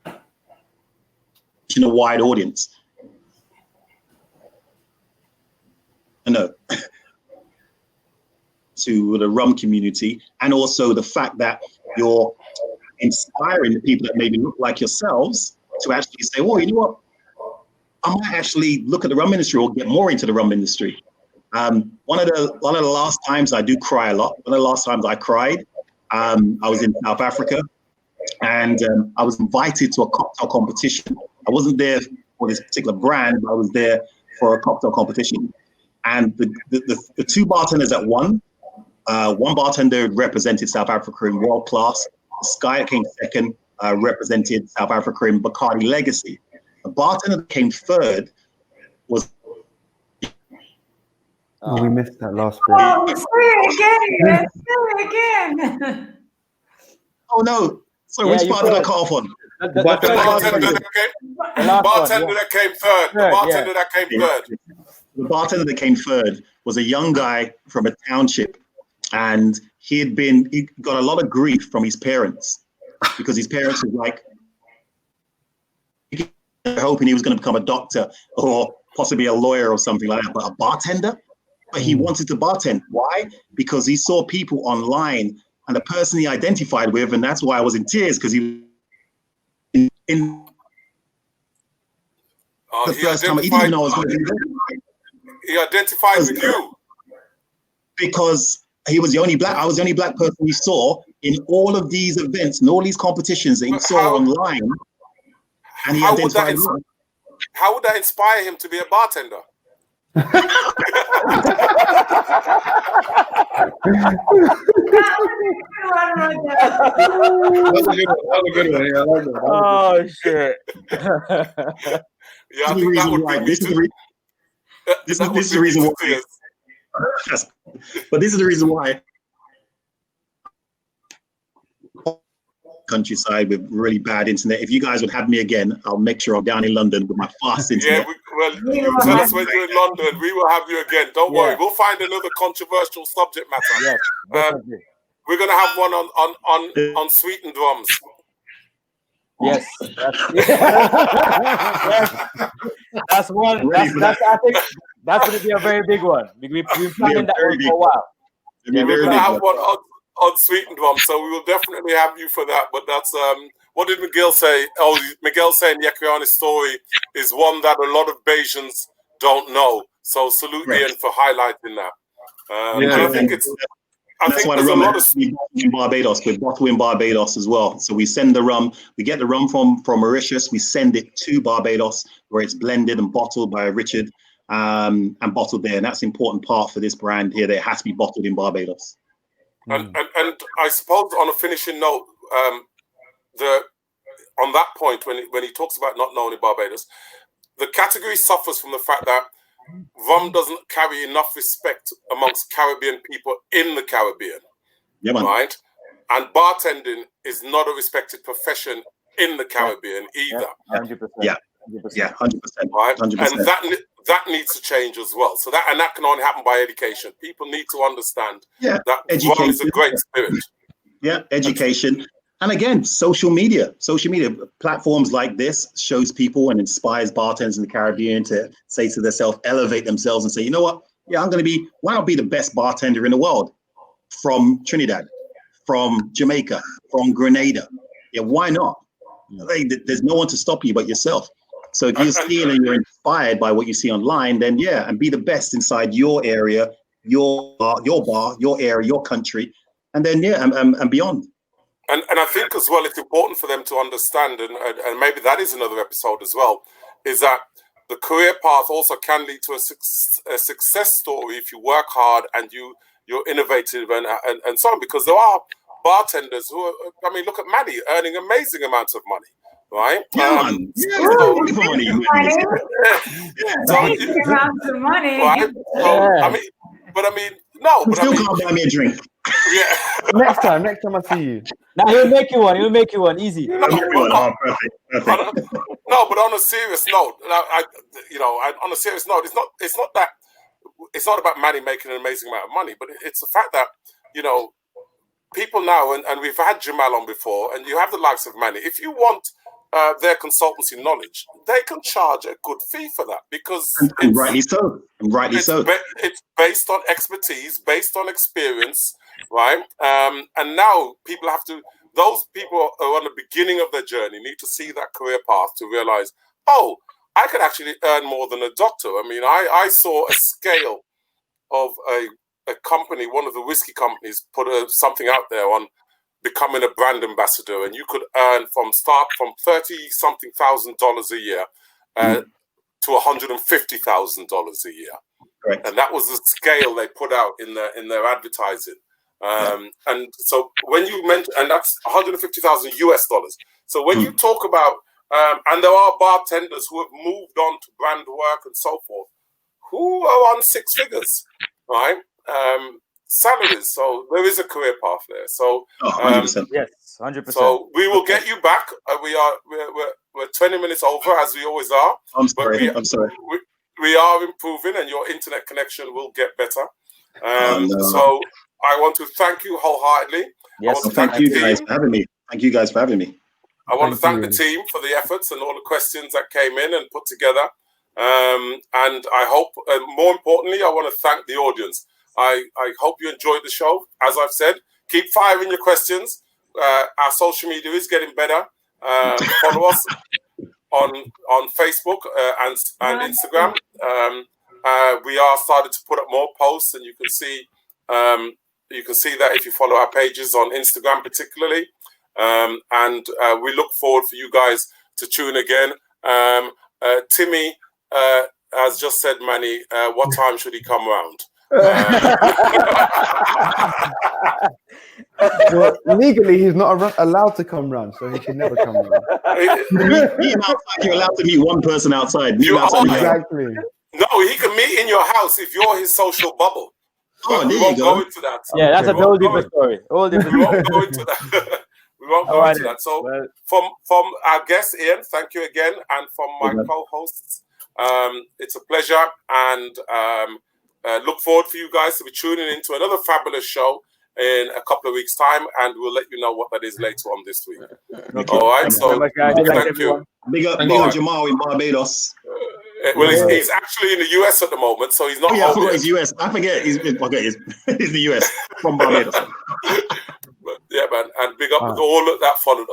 a wide audience. No. To the rum community, and also the fact that you're inspiring the people that maybe look like yourselves to actually say, "Oh, you know what? I might actually look at the rum industry or get more into the rum industry." One of the last times I do cry a lot. One of the last times I cried, I was in South Africa, and I was invited to a cocktail competition. I wasn't there for this particular brand, but I was there for a cocktail competition, and the two bartenders that won. One bartender represented South Africa in world class. This guy that came second represented South Africa in Bacardi Legacy. The bartender that came third was. We missed that last bit. Oh, say it again. Oh no! So which part did I cut off on? The bartender that came third. The bartender that came third. The bartender that came third was a young guy from a township. And he got a lot of grief from his parents, because his parents were like, hoping he was going to become a doctor or possibly a lawyer or something like that, but a bartender. But he wanted to bartend. Why? Because he saw people online and the person he identified with, and that's why I was in tears, because he the first time he didn't even know I was going to do that. He identified with you because he was the only black. I was the only black person he saw in all of these events and all these competitions that he saw online. And he identified with me. How would that inspire him to be a bartender? That was a good one. Yeah, I like that. Oh shit! Yeah, I think that would bring me to. This is the reason why. But this is the reason why. Countryside with really bad internet. If you guys would have me again, I'll make sure I'm down in London with my fast internet. Yeah, you tell us when you're in London, we will have you again. Don't worry, we'll find another controversial subject matter. Yes, we're gonna have one on sweetened rums. Yes, that's one. I think that's going to be a very big one. We've been planning that one for a while. We're gonna have one on sweetened rums, so we will definitely have you for that. But that's what did Miguel say? Oh, Miguel saying Yekiani's story is one that a lot of Bajans don't know. So salute Ian for highlighting that. I think it's. That's why the rum in Barbados. We're bottling Barbados as well. So we send the rum. We get the rum from Mauritius. We send it to Barbados where it's blended and bottled by Richard and bottled there. And that's an important part for this brand here. That it has to be bottled in Barbados. And I suppose on a finishing note, on that point when he talks about not knowing in Barbados, the category suffers from the fact that rum doesn't carry enough respect amongst Caribbean people in the Caribbean, right? And bartending is not a respected profession in the Caribbean either. 100%. Yeah, 100%. Right, 100%. and that needs to change as well. So that can only happen by education. People need to understand that rum is a great spirit. Yeah, education. And again, social media platforms like this shows people and inspires bartenders in the Caribbean to say to themselves, elevate themselves and say, you know what? Yeah, why not be the best bartender in the world from Trinidad, from Jamaica, from Grenada? Yeah, why not? There's no one to stop you but yourself. So if you're seeing and you're inspired by what you see online, then and be the best inside your area, your bar, your area, your country, and then and beyond. And I think as well, it's important for them to understand, and maybe that is another episode as well, is that the career path also can lead to a success story if you work hard and you're innovative and so on. Because there are bartenders who are, I mean, look at Maddie earning amazing amounts of money, right? Amazing amounts of money. Right? So, no, but still can't buy me a drink. Yeah. Next time I see you. Now he'll make you one easy. No, but on a serious note, on a serious note, it's not about Manny making an amazing amount of money, but it's the fact that people now, and we've had Jamal on before, and you have the likes of Manny. If you want their consultancy knowledge, they can charge a good fee for that because and rightly so. It's based on expertise, based on experience, right? And now those people who are on the beginning of their journey need to see that career path to realize, oh, I could actually earn more than a doctor. I mean, I saw a scale of a company, one of the whiskey companies, put something out there on becoming a brand ambassador, and you could earn from $30-something thousand a year to $150,000 a year. Correct. And that was the scale they put out in their advertising. And so when you mention, and that's $150,000 US. So when you talk about, and there are bartenders who have moved on to brand work and so forth, who are on six figures, right? Salaries. So there is a career path there. So 100%. Yes, 100%. So we will get you back. We're 20 minutes over, as we always are. I'm sorry. We are improving, and your internet connection will get better. So I want to thank you wholeheartedly. Yes, thank you guys for having me. I want to thank the team for the efforts and all the questions that came in and put together. And I hope, more importantly, I want to thank the audience. I hope you enjoyed the show. As I've said, keep firing your questions. Our social media is getting better. Follow us on Facebook and Instagram. We are starting to put up more posts, and you can see that if you follow our pages on Instagram, particularly. And we look forward for you guys to tune again. Timmy has just said, Manny, what time should he come round? Well, legally, he's not allowed to come round, so he can never come round. Meet him outside. You're allowed to meet one person outside. Exactly. No, he can meet in your house if you're his social bubble. Oh, we won't go into that. Yeah, that's a whole different story. We won't go into that. We won't go into that. So, from our guest Ian, thank you again, and from my co-hosts, it's a pleasure, and look forward for you guys to be tuning into another fabulous show in a couple of weeks' time, and we'll let you know what that is later on this week. All right, so thank you. Big up Jamal in Barbados. Well, he's actually in the US at the moment, so he's not. Oh, yeah, I forgot he's US. I forget he's the US from Barbados. Yeah, man, and big up to all that followed us.